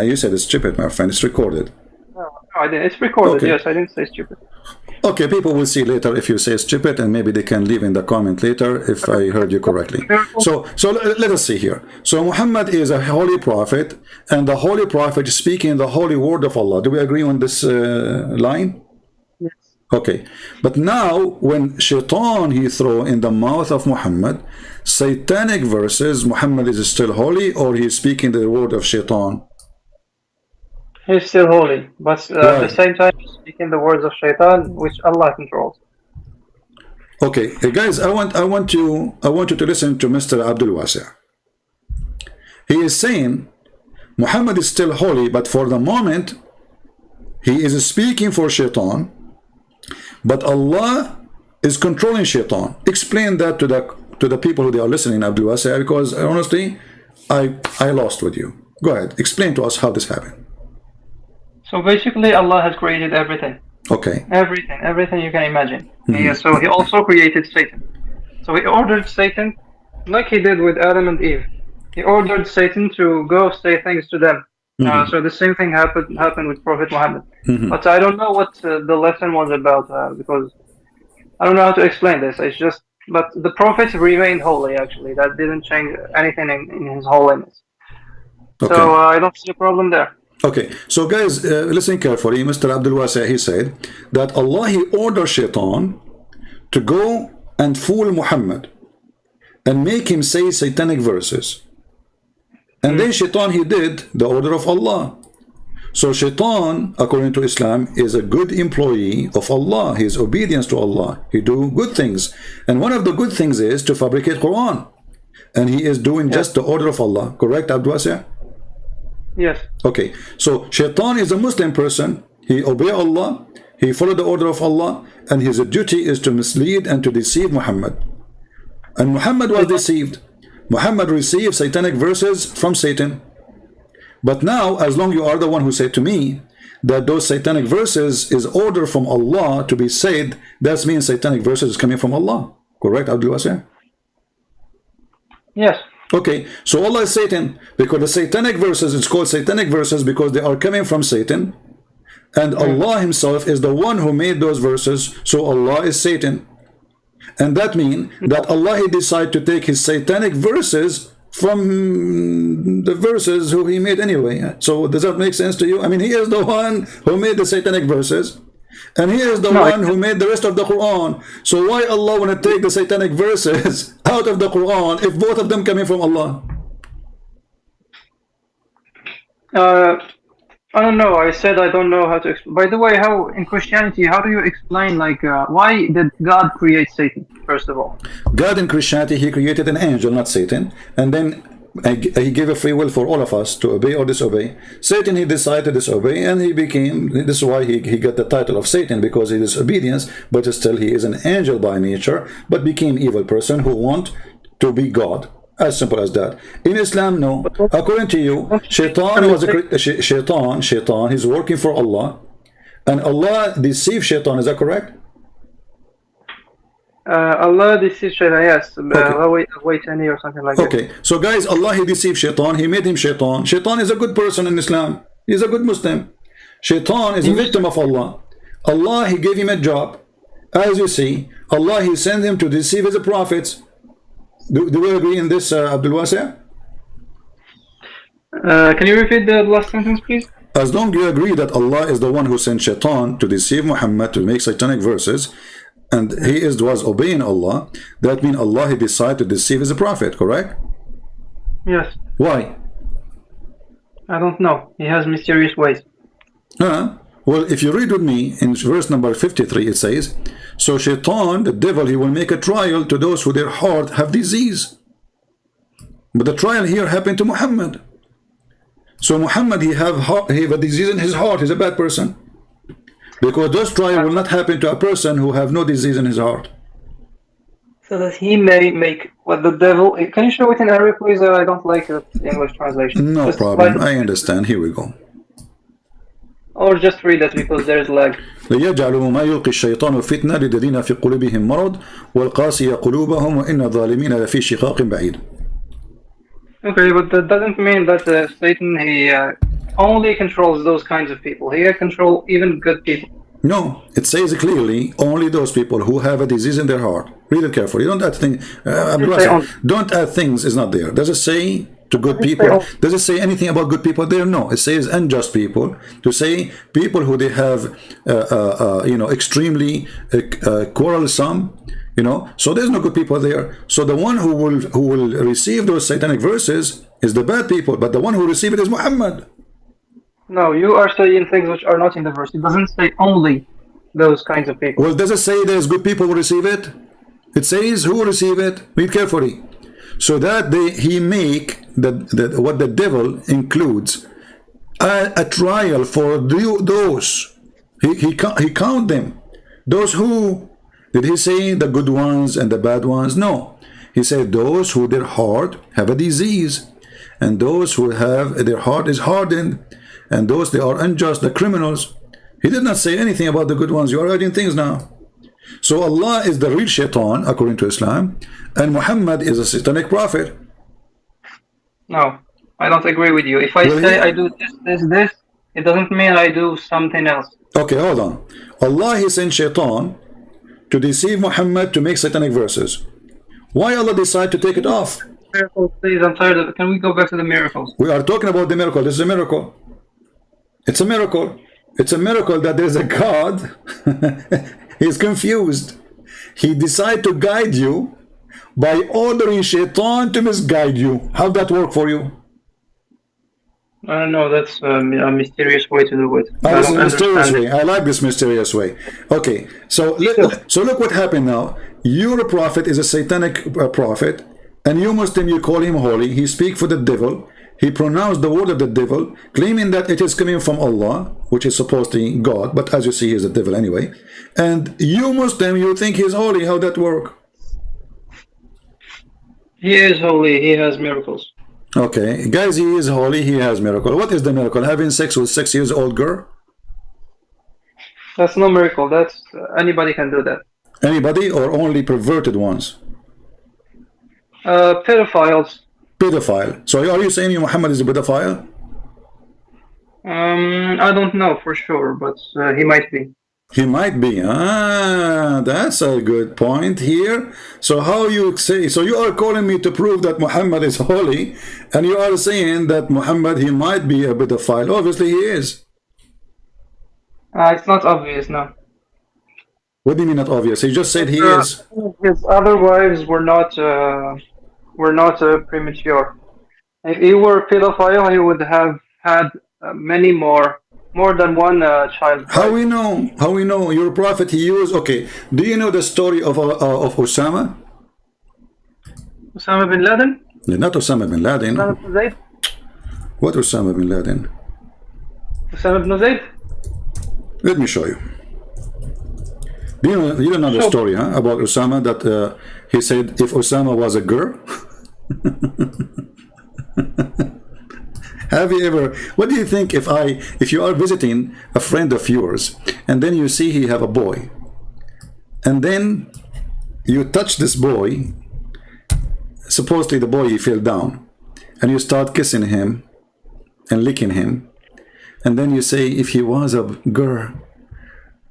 You said it's stupid, my friend. It's recorded. No, I didn't. It's recorded. Okay. Yes, I didn't say stupid. Okay, people will see later if you say stupid, and maybe they can leave in the comment later if I heard you correctly. So let us see here. So Muhammad is a holy prophet, and the holy prophet is speaking the holy word of Allah. Do we agree on this line? Yes. Okay, but now when shaitan he throw in the mouth of Muhammad satanic verses, Muhammad is still holy, or he is speaking the word of shaitan? He's still holy, but at the same time he's speaking the words of shaitan, which Allah controls. Okay, guys, I want you to listen to Mr. Abdul Wasi'. He is saying Muhammad is still holy, but for the moment he is speaking for shaitan, but Allah is controlling shaitan. Explain that to the people who they are listening, Abdul Wasi', because honestly I lost with you. Go ahead, explain to us how this happened. So basically Allah has created everything. Okay. Everything you can imagine. So he also created Satan. So he ordered Satan, like he did with Adam and Eve. He ordered Satan to go say things to them. So the same thing happened with Prophet Muhammad. But I don't know what the lesson was about, because I don't know how to explain this. It's just, but the Prophet remained holy, actually. That didn't change anything in his holiness. Okay. So I don't see a problem there. Okay, so guys, listen carefully. Mr. Abdul Wasi', he said that Allah, he ordered shaitan to go and fool Muhammad and make him say satanic verses. And then shaitan, he did the order of Allah. So shaitan, according to Islam, is a good employee of Allah. He is obedience to Allah. He do good things. And one of the good things is to fabricate Qur'an. And he is doing just the order of Allah. Correct, Abdul Wasi'? Yes. Okay, so shaitan is a Muslim person. He obey Allah, he follow the order of Allah, and his duty is to mislead and to deceive Muhammad. And Muhammad was deceived. Muhammad received satanic verses from Satan. But now, as long you are the one who said to me that those satanic verses is order from Allah to be said, that means satanic verses is coming from Allah. Correct, Abdul Wasi'? Yes. Okay, so Allah is Satan, because the satanic verses, it's called satanic verses because they are coming from Satan, and Allah himself is the one who made those verses, so Allah is Satan. And that means that Allah, he decided to take his satanic verses from the verses who he made anyway. So does that make sense to you? I mean, he is the one who made the satanic verses, and he is the one who made the rest of the Quran. So why Allah want to take the satanic verses out of the Quran if both of them coming from Allah? I don't know. I said I don't know how to explain. By the way, how in Christianity, how do you explain, like, why did God create Satan, first of all? God in Christianity, he created an angel, not Satan, and then he gave a free will for all of us to obey or disobey. Satan, he decided to disobey, and he became, this is why he got the title of Satan, because he is obedience, but still he is an angel by nature, but became evil person who want to be God. As simple as that. In Islam, no. According to you, shaitan was shaitan, he's working for Allah, and Allah deceived shaitan. Is that correct? Allah deceived shaitan, yes. Okay. Wait, or something like that. Okay, so guys, Allah, he deceived shaitan. He made him shaitan. Shaitan is a good person in Islam. He's a good Muslim. Shaitan is a victim of Allah. Allah, he gave him a job. As you see, Allah, he sent him to deceive his prophets. Do we agree in this, Abdul Wasi'? Can you repeat the last sentence, please? As long as you agree that Allah is the one who sent shaitan to deceive Muhammad, to make satanic verses, and he was obeying Allah, that means Allah, he decided to deceive his prophet, correct? Yes. Why? I don't know. He has mysterious ways. Well, if you read with me in verse number 53, it says, so shaitan, the devil, he will make a trial to those who their heart have disease. But the trial here happened to Muhammad. So Muhammad, he have a disease in his heart. He's a bad person. Because those trial will not happen to a person who have no disease in his heart. So that he may make what the devil... Can you show it in Arabic, please? I don't like the English translation. No problem. I understand. Here we go. Or just read it because there is lag. ليجعلوا ما يلقي الشيطان فتنة للذين في قلوبهم مرض والقاسية قلوبهم وإن الظالمين لفي شقاق بعيد. Okay, but that doesn't mean that Satan, he only controls those kinds of people. He can control even good people. No, it says clearly only those people who have a disease in their heart. Read it carefully. Don't add things. Don't add things is not there. Does it say to good people? Does it say anything about good people there? No, it says unjust people. To say people who they have, you know, extremely quarrelsome, you know. So there's no good people there. So the one who will receive those satanic verses is the bad people, but the one who receive it is Muhammad. No, you are saying things which are not in the verse. It doesn't say only those kinds of people. Well, does it say there's good people who receive it? It says who will receive it. Read carefully. So that he make what the devil includes a trial for those. He count them. Those who, did he say the good ones and the bad ones? No. He said those who their heart have a disease, and those who have their heart is hardened, and those they are unjust, the criminals. He did not say anything about the good ones. You are writing things now. So Allah is the real shaitan according to Islam, and Muhammad is a satanic prophet. No, I don't agree with you. If I say I do this, it doesn't mean I do something else. Okay, hold on. Allah, he sent shaitan to deceive Muhammad to make satanic verses. Why Allah decide to take it off? Miracles, please, I'm tired of it. Can we go back to the miracles? We are talking about the miracle. This is a miracle. It's a miracle. It's a miracle that there's a God. He's confused. He decided to guide you by ordering shaitan to misguide you. How'd that work for you? I don't know, that's a mysterious way to do it. Oh, it's a mysterious way. I like this mysterious way. Okay, so look what happened now. Your prophet is a satanic prophet, and you Muslim, you call him holy. He speak for the devil. He pronounced the word of the devil, claiming that it is coming from Allah, which is supposed to be God, but as you see, he's a devil anyway. And you Muslim, you think he's holy. How that work? He is holy. He has miracles. Okay, guys, he is holy. He has miracle. What is the miracle? Having sex with 6 years old girl? That's no miracle. That's anybody can do that. Anybody, or only perverted ones? Pedophiles. Pedophile. So are you saying Muhammad is a pedophile? I don't know for sure, but he might be. He might be. Ah, that's a good point here. So how you say, so you are calling me to prove that Muhammad is holy, and you are saying that Muhammad, he might be a pedophile. Obviously he is. It's not obvious, no. What do you mean not obvious? He just said he is. His other wives were not premature. If he were a pedophile, he would have had many more than one child. How we know? How we know? Your prophet, he used. Okay. Do you know the story of Osama? Osama bin Laden? Not Osama bin Laden. Osama bin Zayd? What Osama bin Laden? Osama bin Zayd? Let me show you. You don't know the story, huh? About Osama, that he said if Osama was a girl. Have you ever, what do you think if you are visiting a friend of yours and then you see he have a boy, and then you touch this boy, supposedly the boy, he fell down, and you start kissing him and licking him, and then you say if he was a girl,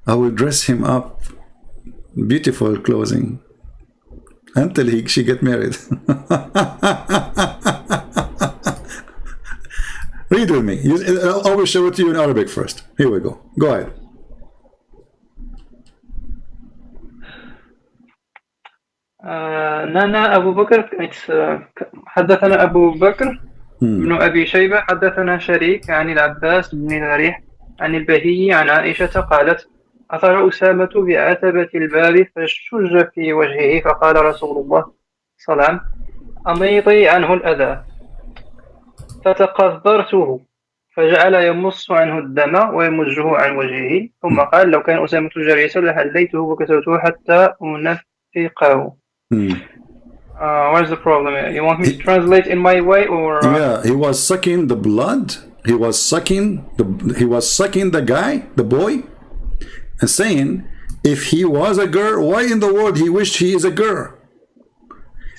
I will dress him up beautiful clothing until she get married. Read with me. I will show it to you in Arabic first. Here we go. Go ahead. نانا أبو بكر حدثنا أبو بكر بن أبي شيبة حدثنا شريك عن العباس بن الريح عن البهي عن عائشة قالت أثر أسامة بعتبة الباب فشج في وجهه فقال رسول الله صلى الله عليه وسلم أميطي عنه الأذى فتقذرته فجعل يمص عنه الدم ويمجه عن وجهه ثم قال لو كان أسامة جريسا لهليته وكسوته حتى أنفقه. What's the problem? You want me to translate in my way, or? Yeah, he was sucking the blood. He was sucking the guy, the boy, and saying, if he was a girl, why in the world he wished he is a girl,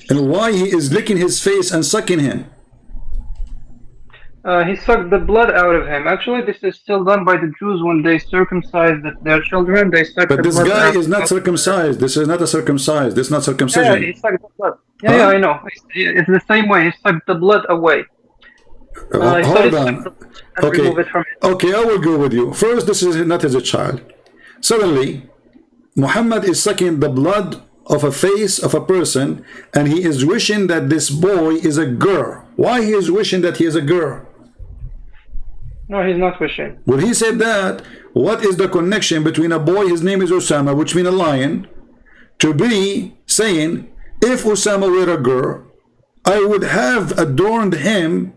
and why he is licking his face and sucking him? He sucked the blood out of him. Actually, this is still done by the Jews when they circumcise their children. They suck But the this blood guy out. is not circumcised. This is not a circumcised. This is not Yeah, circumcision. he sucked the blood. Yeah, Huh? I know. It's the same way. He sucked the blood away. He Hold suck on. the blood and remove it from him. Okay, I will go with you. First, this is not as a child. Suddenly, Muhammad is sucking the blood of a face of a person, and he is wishing that this boy is a girl. Why he is wishing that he is a girl? No, he's not wishing. When he said that, what is the connection between a boy, his name is Osama, which means a lion, to be saying, if Osama were a girl, I would have adorned him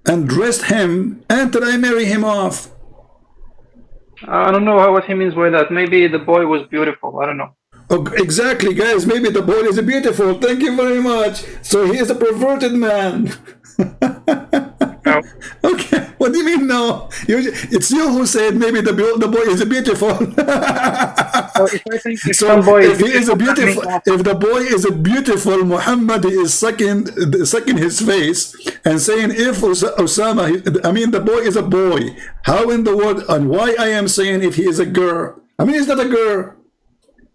and dressed him until I marry him off. I don't know what he means by that. Maybe the boy was beautiful. I don't know. Oh, exactly, guys. Maybe the boy is beautiful. Thank you very much. So he is a perverted man. No. Okay. What do you mean no? It's you who said maybe the boy is beautiful. So if I think if So some boy if he is a beautiful, I mean, if the boy is a beautiful, Muhammad is sucking his face and saying, if Osama, I mean the boy is a boy. How in the world, and why I am saying if he is a girl? I mean, he's not a girl.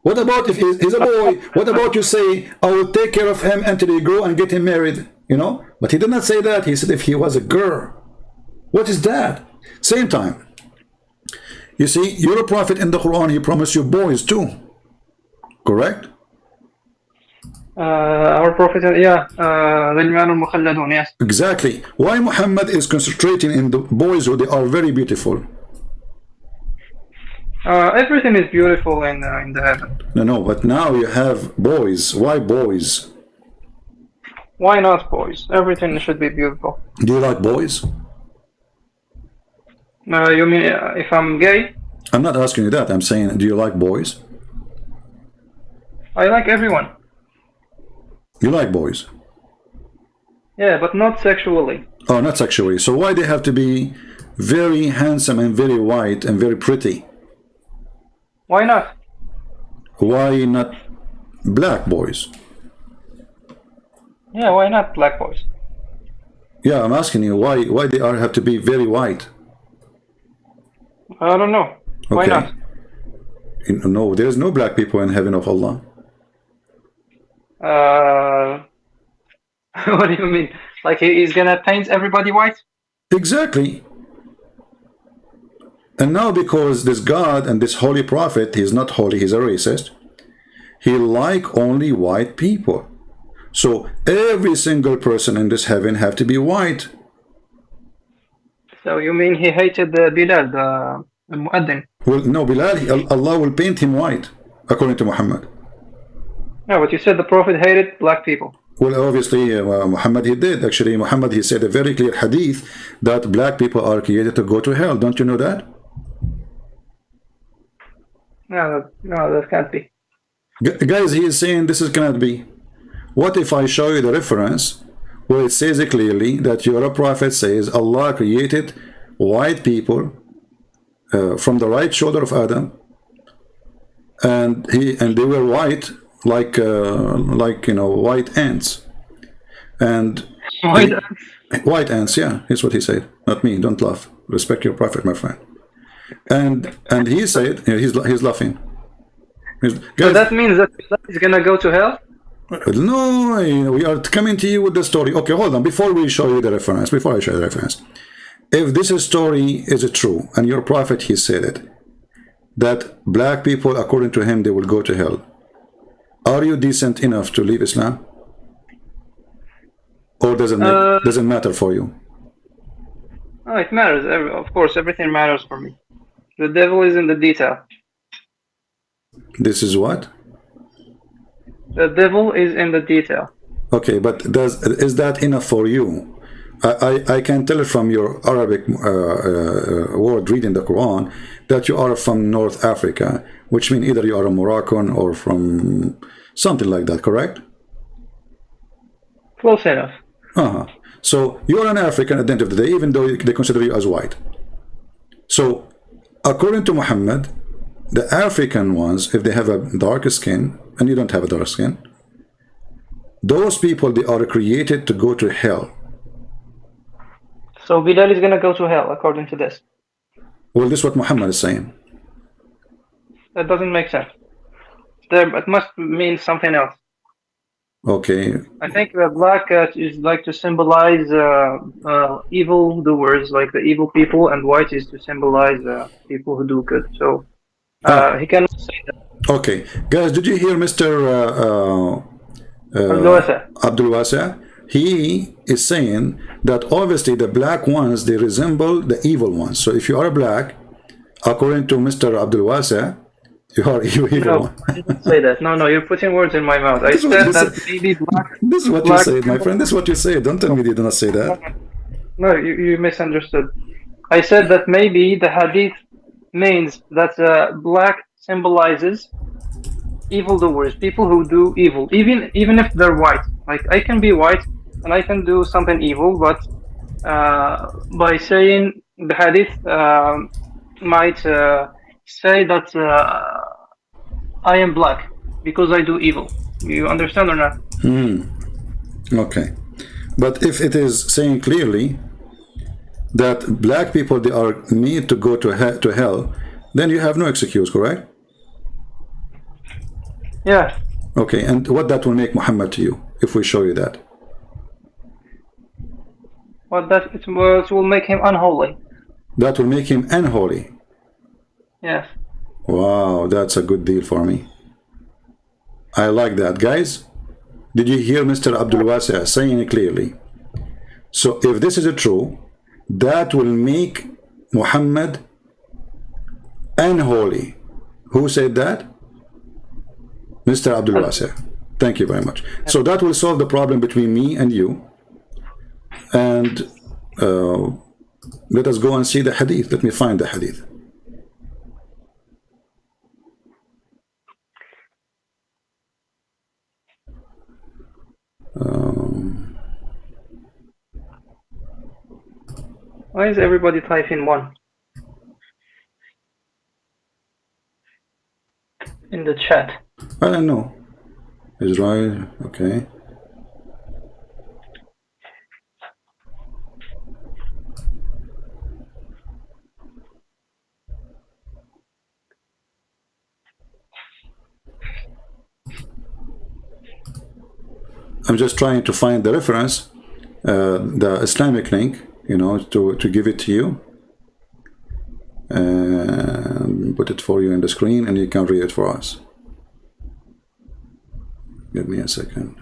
What about if he's a boy? What about you say, I will take care of him until he grow and get him married? You know? But he did not say that. He said if he was a girl. What is that? Same time. You see, you're a prophet in the Quran. He promised you boys too. Correct? our prophet, yeah, yes. Exactly. Why Muhammad is concentrating in the boys who they are very beautiful? Everything is beautiful in the heaven. No, but now you have boys. Why boys? Why not boys? Everything should be beautiful. Do you like boys? You mean if I'm gay? I'm not asking you that. I'm saying, do you like boys? I like everyone. You like boys? Yeah, but not sexually. Oh, not sexually. So why they have to be very handsome and very white and very pretty? Why not? Why not black boys? Yeah, why not black boys? Yeah, I'm asking you why they are have to be very white. I don't know. Why Okay. not? No, there's no black people in heaven of Allah. What do you mean? Like he's gonna paint everybody white? Exactly. And now because this God and this holy prophet, he's not holy, he's a racist, he like only white people. So every single person in this heaven have to be white. So you mean he hated Bilal, the Muaddin? Well, no, Bilal, Allah will paint him white, according to Muhammad. No, but you said the Prophet hated black people. Well, obviously, Muhammad, he did. Actually, Muhammad, he said a very clear hadith that black people are created to go to hell. Don't you know that? No, that can't be. Guys, he is saying this is cannot be. What if I show you the reference where it says clearly that your prophet says Allah created white people from the right shoulder of Adam, and they were white like you know, white ants, and white ants, yeah, here's what he said, not me. Don't laugh. Respect your prophet, my friend. And he said, he's laughing. Guys, So that means that he's gonna go to hell? no, we are coming to you with the story. Okay, hold on. Before we show you the reference, before I show you the reference, if this story is true, and your prophet, he said it, that black people, according to him, they will go to hell, are you decent enough to leave Islam? Or doesn't matter for you? Oh, it matters. Of course, everything matters for me. The devil is in the detail. This is what? The devil is in the detail. Okay, but is that enough for you? I can tell from your Arabic word reading the Quran that you are from North Africa, which means either you are a Moroccan or from something like that, correct? Close enough. So you're an African at the end of the day, even though they consider you as white. So according to Muhammad, the African ones, if they have a dark skin and you don't have a dark skin, those people, they are created to go to hell. So Bilal is gonna go to hell according to this. Well, this is what Muhammad is saying. That doesn't make sense. It must mean something else. Okay. I think black is like to symbolize evil doers, like the evil people, and white is to symbolize people who do good. So he cannot say that. Okay, guys, did you hear Mr. Abdul Wasa? He is saying that obviously the black ones, they resemble the evil ones. So if you are a black, according to Mr. Abdul Wasa, you are evil. No, I didn't say that. No, you're putting words in my mouth. I said that maybe black. This is what you say, my friend. This is what you say. Don't tell me you do not say that. No, you misunderstood. I said that maybe the hadith means that black symbolizes evildoers, people who do evil, even if they're white. Like I can be white and I can do something evil, but by saying the hadith might say that I am black because I do evil. You understand or not? Okay, but if it is saying clearly that black people, they are made to go to hell, then you have no excuse, correct? Yeah. Okay, and what that will make Muhammad to you if we show you that? Well, it will make him unholy. That will make him unholy. Yes. Wow, that's a good deal for me. I like that. Guys, did you hear Mr. Abdul Wasa saying it clearly? So if this is true, that will make Muhammad unholy. Who said that? Mr. Abdul Wasa. Thank you very much. So that will solve the problem between me and you. And let us go and see the hadith. Let me find the hadith. Why is everybody typing one in the chat? I don't know. Israel, okay. I'm just trying to find the reference, the Islamic link, you know, to give it to you. And put it for you in the screen and you can read it for us. Give me a second.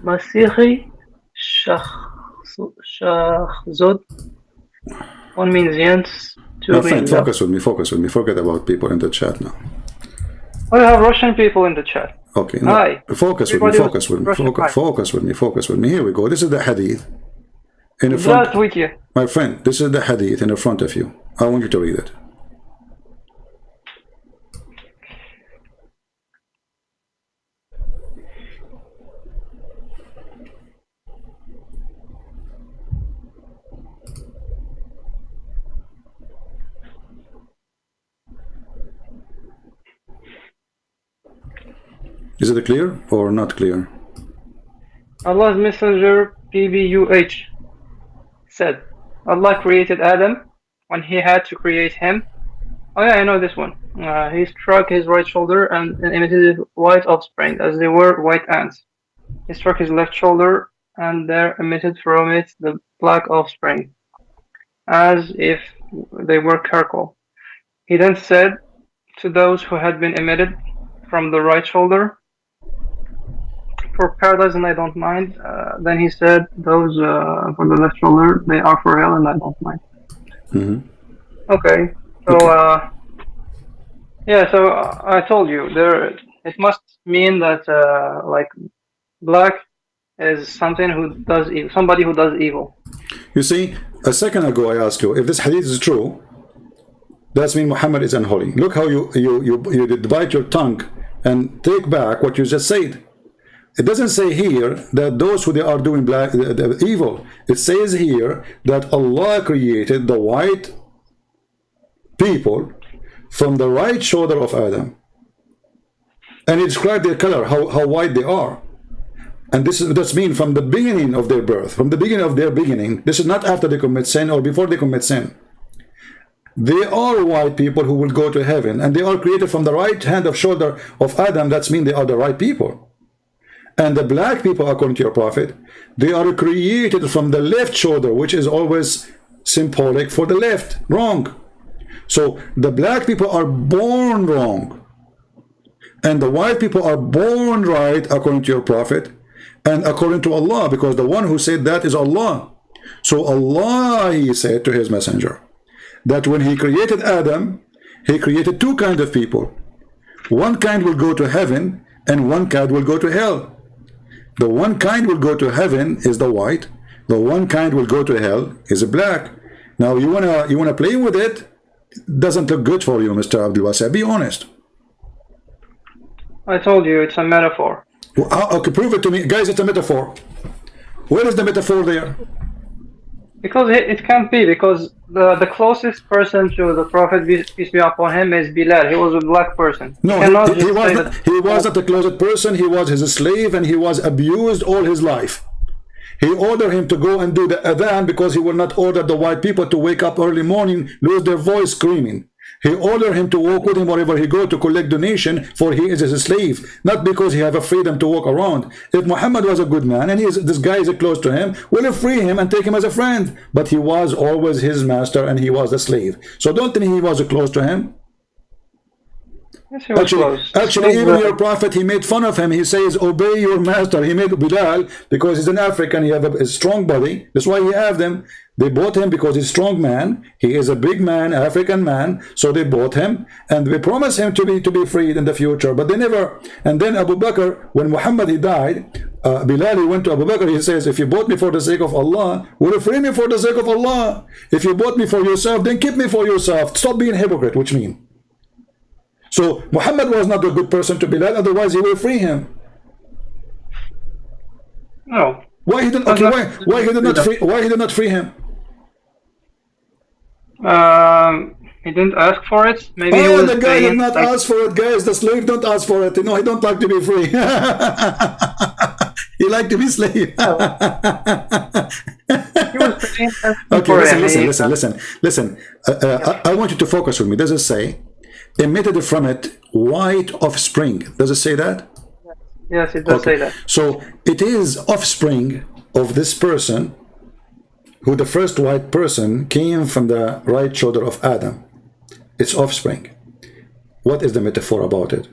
Masihi Shahzod. One means yes, two My friend, means focus with me, forget about people in the chat now. Oh, you have Russian people in the chat. Okay, no. Hi. Focus with me, focus with me. Here we go. This is the hadith. In the front, with you. my friend, this is the hadith in the front of you. I want you to read it. Is it clear or not clear? Allah's Messenger PBUH said, Allah created Adam when he had to create him. Oh yeah, I know this one. He struck his right shoulder and emitted white offspring, as they were white ants. He struck his left shoulder and there emitted from it the black offspring, as if they were charcoal. He then said to those who had been emitted from the right shoulder, for paradise and I don't mind. Then he said, those for the left shoulder, they are for hell and I don't mind. Okay, so yeah, so I told you, it must mean that like black is something who does evil, somebody who does evil. You see, a second ago I asked you, if this hadith is true, that means Muhammad is unholy. Look how you bite your tongue and take back what you just said. It doesn't say here that those who they are doing the evil. It says here that Allah created the white people from the right shoulder of Adam. And he described their color, how white they are. And that's mean from the beginning of their birth, from the beginning of their beginning. This is not after they commit sin or before they commit sin. They are white people who will go to heaven, and they are created from the right hand of shoulder of Adam. That's mean they are the right people. And the black people, according to your prophet, they are created from the left shoulder, which is always symbolic for the left, wrong. So the black people are born wrong, and the white people are born right, according to your prophet and according to Allah, because the one who said that is Allah. So Allah, he said to his messenger, that when he created Adam, he created two kinds of people. One kind will go to heaven, and one kind will go to hell. The one kind will go to heaven is the white. The one kind will go to hell is the black. Now you wanna play with it? Doesn't look good for you, Mr. Abdul. Be honest. I told you it's a metaphor. Well, okay, prove it to me, guys. It's a metaphor. Where is the metaphor there? Because it can't be, because the closest person to the Prophet, peace be upon him, is Bilal. He was a black person. No, he was not the closest person. He was his slave, and he was abused all his life. He ordered him to go and do the adhan because he would not order the white people to wake up early morning, lose their voice screaming. He ordered him to walk with him wherever he go to collect donation, for he is his slave, not because he have a freedom to walk around. If Muhammad was a good man and this guy is close to him, we'll free him and take him as a friend. But he was always his master, and he was a slave. So don't think he was close to him. Yes, he was close. Actually, even your prophet, he made fun of him. He says, obey your master. He made Bilal because he's an African. He have a strong body. That's why he have them. They bought him because he's a strong man. He is a big man, African man. So they bought him, and they promised him to be freed in the future. But they never. And then Abu Bakr, when Muhammad he died, Bilal, he went to Abu Bakr. He says, if you bought me for the sake of Allah, will you free me for the sake of Allah? If you bought me for yourself, then keep me for yourself. Stop being a hypocrite, which means. So Muhammad was not a good person to Bilal, otherwise he will free him. No. Why he did? Okay, why he did not free him? He didn't ask for it. Maybe he was the guy did not ask for it, guys. The slave don't ask for it. You know, he don't like to be free. He like to be slave. Okay, listen. I want you to focus with me. Does it say, emitted from it white offspring? Does it say that? Yes, it does say that. So it is offspring of this person, who the first white person came from the right shoulder of Adam. It's offspring. What is the metaphor about it?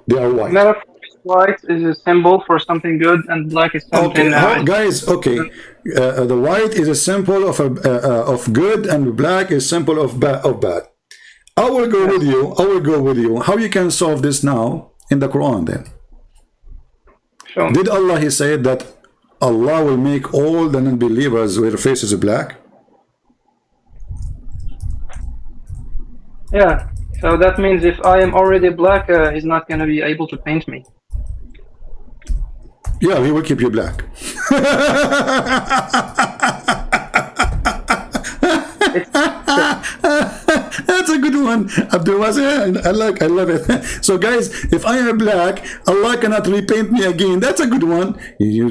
They are white. Metaphor is white is a symbol for something good, and black is something. Okay, guys. Okay, the white is a symbol of good, and black is symbol of bad. I will go with you. I will go with you. How you can solve this now in the Quran then? Sure. Did Allah, he said that Allah will make all the non-believers with their faces black? Yeah. So that means if I am already black, he's not going to be able to paint me. Yeah, he will keep you black. That's a good one, Abdul. I love it. So guys, if I am black, Allah cannot repaint me again. That's a good one.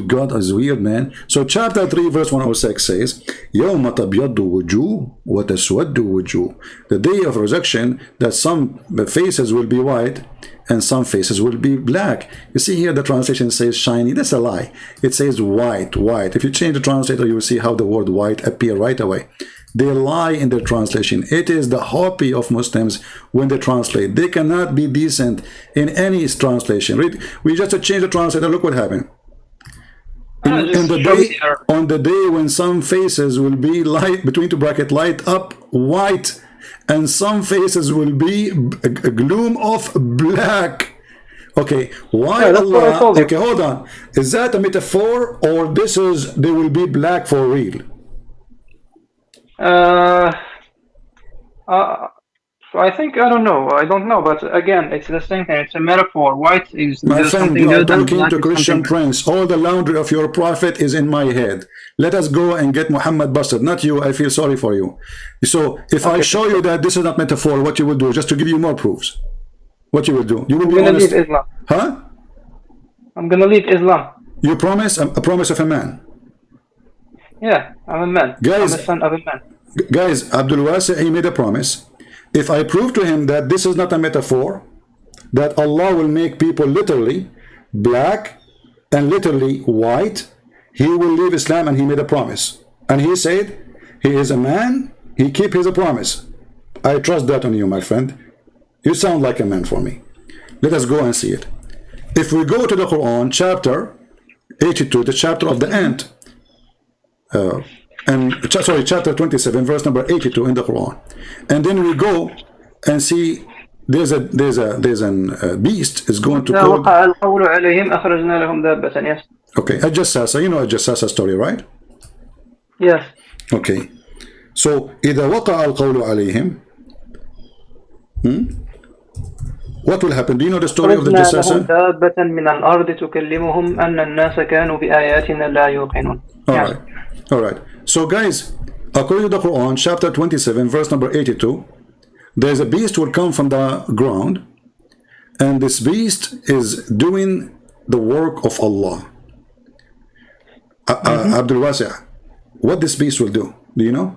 God is weird, man. So chapter 3 verse 106 says, يَوْمَ تَبْيَضُّ وُجُوهٌ وَتَسْوَدُّ وُجُوهٌ. The day of resurrection, that some faces will be white and some faces will be black. You see here the translation says shiny. That's a lie. It says white. If you change the translator, you will see how the word white appear right away. They lie in their translation. It is the hobby of Muslims when they translate. They cannot be decent in any translation. Read, we just change the translator. Look what happened. On the day when some faces will be light, between two brackets, light up white, and some faces will be a gloom of black. Okay, why Allah? Okay, hold on. Is that a metaphor, or this is they will be black for real? I think I don't know, but again, it's the same thing. It's a metaphor. White is My just friend, something you are good, and talking black to is Christian something bad. Prince. All the laundry of your prophet is in my head. Let us go and get Muhammad busted. Not you. I feel sorry for you. So if I Okay, show you that this is not metaphor, what you will do, just to give you more proofs, what you will do? You will I'm be gonna leave honest. Islam. Huh? I'm gonna leave Islam. You promise? A promise of a man. Yeah, I'm a man. I'm Guys, a son of a man. guys, Abdul Wasi, he made a promise. If I prove to him that this is not a metaphor, that Allah will make people literally black and literally white, he will leave Islam, and he made a promise. And he said, he is a man, he keep his promise. I trust that on you, my friend. You sound like a man for me. Let us go and see it. If we go to the Quran, chapter 82, the chapter of the end, sorry, chapter 27, verse number 82 in the Quran, and then we go and see there's a beast is going to إذا call. وقع القول عليهم أخرجنا لهم دابة. Yes. Okay, a Jassasa, you know a Jassasa story, right? Yes. Okay, so إذا وقع القول عليهم, what will happen? Do you know the story of the أخرجنا لهم Jassasa? دابة من الأرض تكلمهم أن الناس كانوا بآياتنا لا يوقنون. Yes. All right. So guys, according to the Quran, chapter 27, verse number 82, there's a beast will come from the ground, and this beast is doing the work of Allah. Abdul Wasi', what this beast will do? Do you know?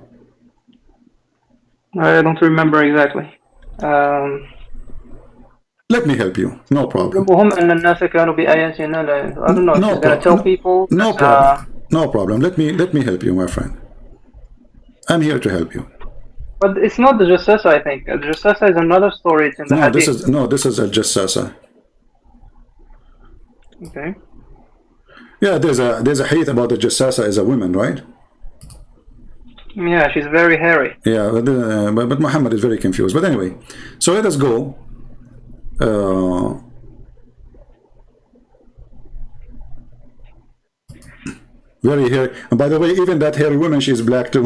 I don't remember exactly. Let me help you. No problem. المهم أن الناس كانوا بآياتنا لا. I don't know. No He's gonna tell people. No problem. No problem. Let me help you, my friend. I'm here to help you. But it's not the Jassasa, I think. The Jassasa is another story. It's in the Hadith. This is a Jassasa. Okay. Yeah, there's a hadith about the Jassasa as a woman, right? Yeah, she's very hairy. Yeah, but Muhammad is very confused. But anyway, so let us go. Very hairy. And by the way, even that hairy woman, she's black too.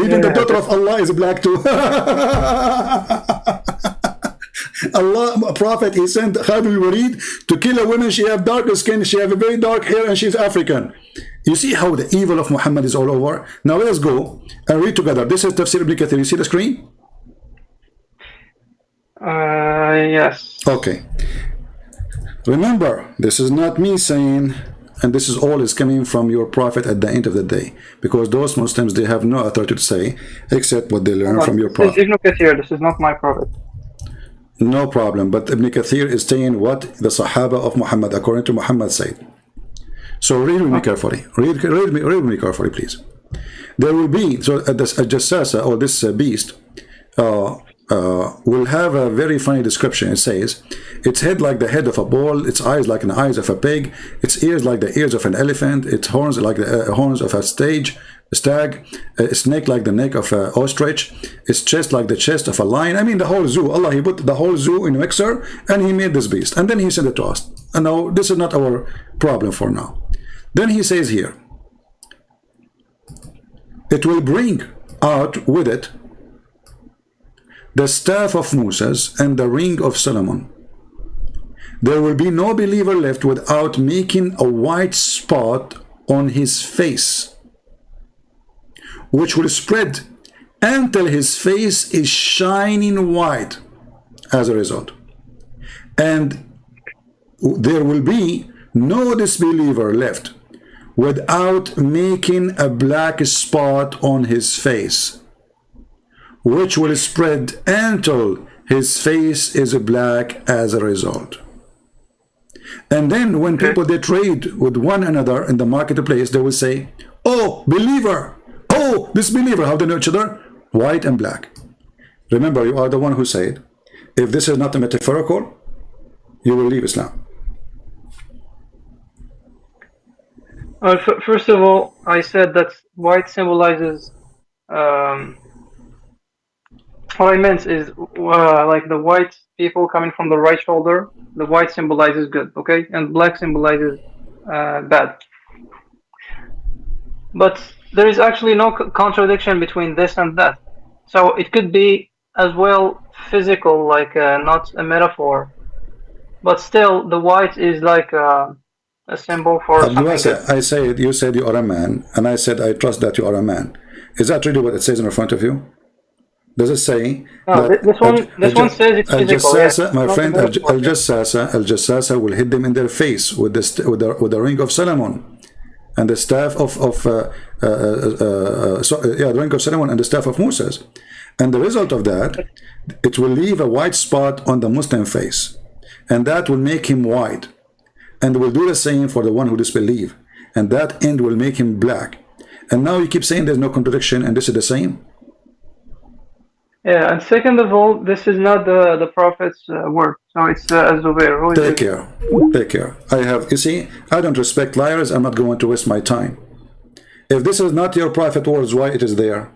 Even the daughter of Allah is black too. Allah, Prophet, he sent Khalid Warid to kill a woman. She have darker skin, she have a very dark hair, and she's African. You see how the evil of Muhammad is all over? Now let's go and read together. This is Tafsir Ibn Kathir. You see the screen? Yes. Okay. Remember, this is not me saying, and this is all is coming from your prophet at the end of the day, because those Muslims, they have no authority to say except what they learn from your prophet. This is Ibn Kathir. This is not my prophet. No problem, but Ibn Kathir is saying what the Sahaba of Muhammad, according to Muhammad, said. So read with me carefully. Read with me carefully, please. There will be, so this Jassasa, or this beast, will have a very funny description. It says, its head like the head of a bull, its eyes like the eyes of a pig, its ears like the ears of an elephant, its horns like the horns of a stag, its neck like the neck of an ostrich, its chest like the chest of a lion. I mean, the whole zoo. Allah, he put the whole zoo in a mixer, and he made this beast, and then he sent it to us. And now this is not our problem for now. Then he says here, it will bring out with it the staff of Moses and the ring of Solomon. There will be no believer left without making a white spot on his face, which will spread until his face is shining white as a result. And there will be no disbeliever left without making a black spot on his face, which will spread until his face is black as a result. And then when people, they trade with one another in the marketplace, they will say, oh, believer, oh, disbeliever. How they know each other? White and black. Remember, you are the one who said, if this is not a metaphorical, you will leave Islam. First of all, I said that white symbolizes. What I meant is like the white people coming from the right shoulder. The white symbolizes good, okay, and black symbolizes bad. But there is actually no contradiction between this and that. So it could be as well physical, like not a metaphor, but still the white is like a symbol for Abdul, something good. I said, you said you are a man, and I said I trust that you are a man. Is that really what it says in front of you? Does it say No, that this one says it's physical. Yes, my not a friend, metaphor. Al-Jassasa will hit them in their face with the ring of Solomon and the staff of the ring of Solomon and the staff of Moses. And the result of that, it will leave a white spot on the Muslim face, and that will make him white, and will do the same for the one who disbelieves, and that end will make him black. And now you keep saying there's no contradiction, and this is the same. Yeah, and second of all, this is not the Prophet's word, so it's Zubair. Take care. Take care. You see, I don't respect liars. I'm not going to waste my time. If this is not your Prophet words, why it is there?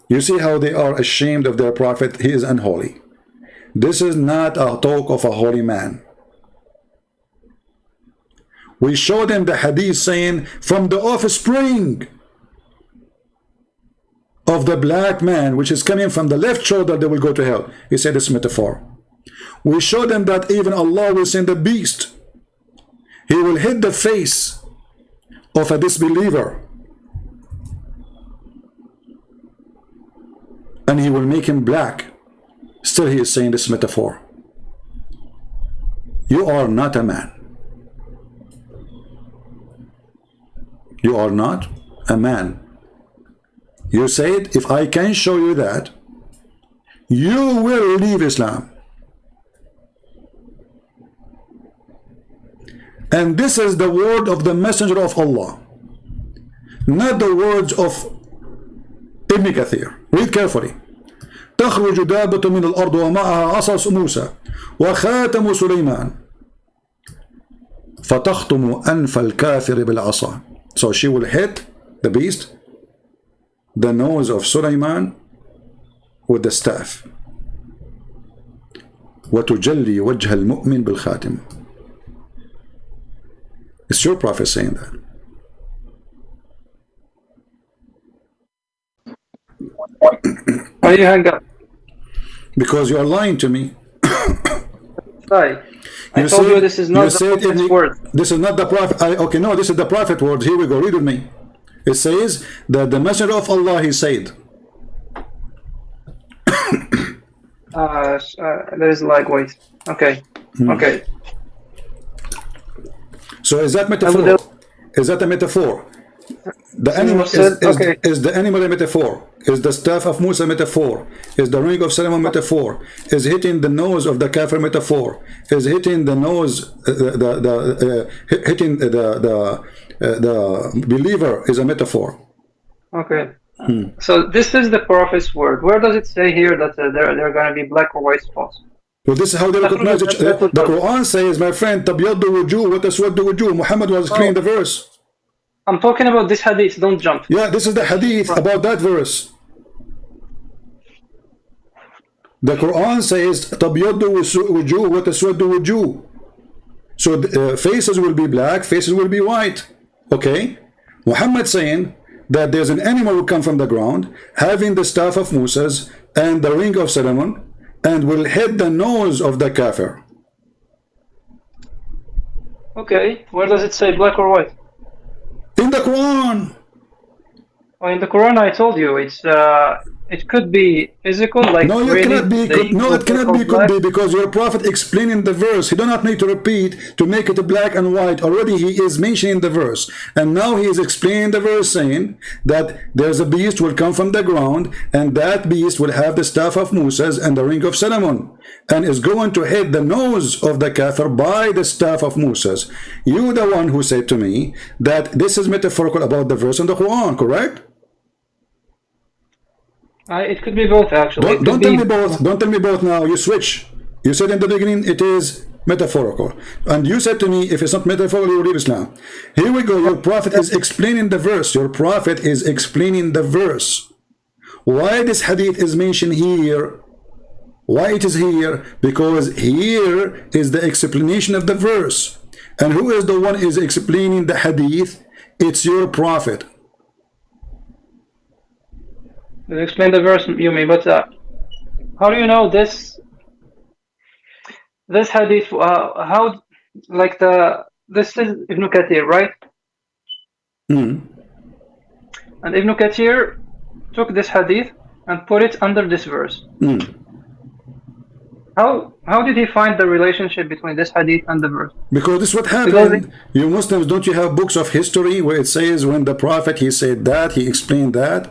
You see how they are ashamed of their Prophet? He is unholy. This is not a talk of a holy man. We show them the hadith saying, from the offspring of the black man, which is coming from the left shoulder, they will go to hell. He said it's metaphor. We show them that even Allah will send a beast. He will hit the face of a disbeliever, and he will make him black. Still he is saying this metaphor. You are not a man. You are not a man. You said, if I can show you that, you will leave Islam. And this is the word of the Messenger of Allah, not the words of Ibn Kathir. Read carefully. تخرج دابة من الأرض ومعها عصا موسى وخاتم سليمان فتخطم أنف الكافر بالعصا. So she will hit the beast, the nose of Sulaiman with the staff. وتجلي وجه المؤمن بالخاتم. It's your Prophet saying that. Why you hang up? Because you are lying to me. Sorry. I told you this is not the Prophet's word. This is not the Prophet. Okay, no, this is the Prophet word. Here we go. Read with me. It says that the Messenger of Allah, he said. There is like, wait. Okay. Okay. So is that metaphor? Is that a metaphor? The animal is the animal a metaphor? Is the staff of Musa metaphor? Is the ring of Solomon metaphor? Is hitting the nose of the kafir metaphor? Is hitting the nose, hitting the believer is a metaphor? Okay. So this is the Prophet's word. Where does it say here that there are going to be black or white spots? Well, this is how they recognize it. The Quran says, my friend, tabyaddu wujuh wa taswaddu wujuh. Muhammad was explaining the verse. I'm talking about this hadith, don't jump. Yeah, this is the hadith about that verse. The Quran says, tabyaddu wujuh wa taswaddu wujuh. So faces will be black, faces will be white. Okay? Muhammad saying that there's an animal will come from the ground, having the staff of Moses and the ring of Solomon, and will hit the nose of the kafir. Okay, where does it say black or white? In the Quran. Well, in the Quran, I told you it could be physical, like no, it cannot be. No, it cannot be. Could be because your Prophet explaining the verse. He do not need to repeat to make it black and white. Already he is mentioning the verse, and now he is explaining the verse, saying that there's a beast will come from the ground, and that beast will have the staff of Moses and the ring of Solomon, and is going to hit the nose of the kafir by the staff of Moses. You, the one who said to me that this is metaphorical about the verse in the Quran, correct? It could be both, actually. Don't tell me both. Don't tell me both now. You switch. You said in the beginning it is metaphorical, and you said to me if it's not metaphorical, you leave Islam. Here we go. Your Prophet is explaining the verse. Your Prophet is explaining the verse. Why this hadith is mentioned here? Why it is here? Because here is the explanation of the verse. And who is the one is explaining the hadith? It's your Prophet. You explain the verse, you mean, but how do you know this hadith? How, like this is Ibn Kathir, right? Hmm. And Ibn Kathir took this hadith and put it under this verse. Hmm. How did he find the relationship between this hadith and the verse? Because this is what happened. You Muslims, don't you have books of history where it says when the Prophet, he said that, he explained that?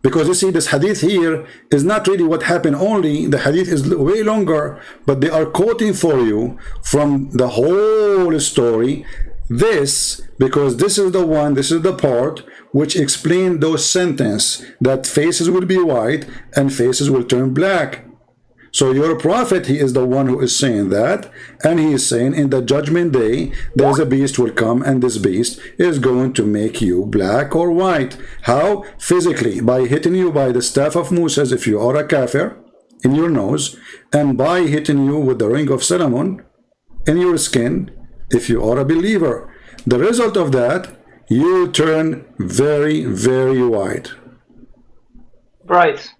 Because you see, this hadith here is not really what happened only. The hadith is way longer, but they are quoting for you from the whole story. This, because this is the one, this is the part which explain those sentences that faces will be white and faces will turn black. So your prophet, he is the one who is saying that, and he is saying in the judgment day, there's a beast will come, and this beast is going to make you black or white. How? Physically, by hitting you by the staff of Moses if you are a kafir in your nose, and by hitting you with the ring of Solomon in your skin if you are a believer. The result of that, you turn very, very white. Right.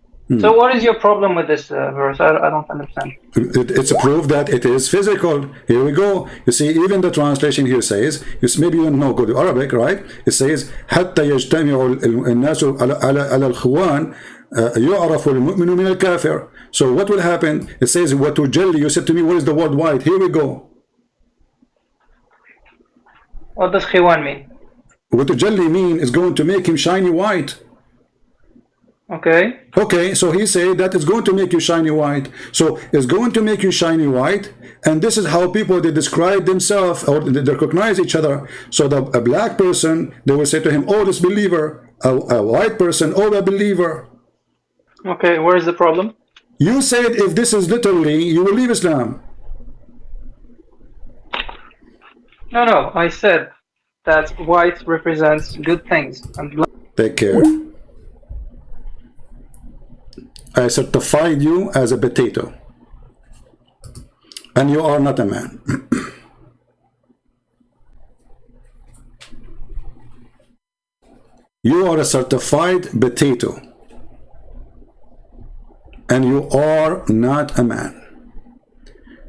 So what is your problem with this verse? I don't understand. It's a proof that it is physical. Here we go. You see, even the translation here says, maybe you don't know good Arabic, right? It says, حتى يجتمع الناس على الخوان يعرف المؤمن من الكافر. So what will happen? It says, وتجلي. You said to me, what is the word white? Here we go. What does khiwan mean? وتجلي mean is going to make him shiny white. Okay. Okay, so he said that it's going to make you shiny white. So it's going to make you shiny white, and this is how people, they describe themselves, or they recognize each other. So a black person, they will say to him, oh, this believer. A white person, oh, a believer. Okay, where is the problem? You said if this is literally, you will leave Islam. No, I said that white represents good things and black. Take care. I certified you as a potato, and you are not a man. You are a certified potato, and you are not a man.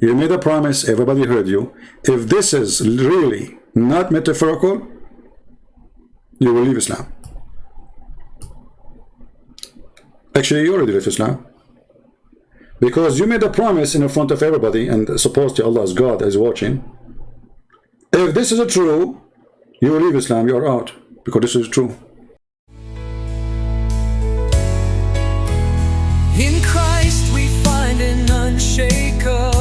You made a promise, everybody heard you. If this is really not metaphorical, you will leave Islam. Actually, you already left Islam. Because you made a promise in front of everybody, and supposedly Allah's God is watching. If this is true, you will leave Islam, you are out. Because this is true. In Christ we find an unshakable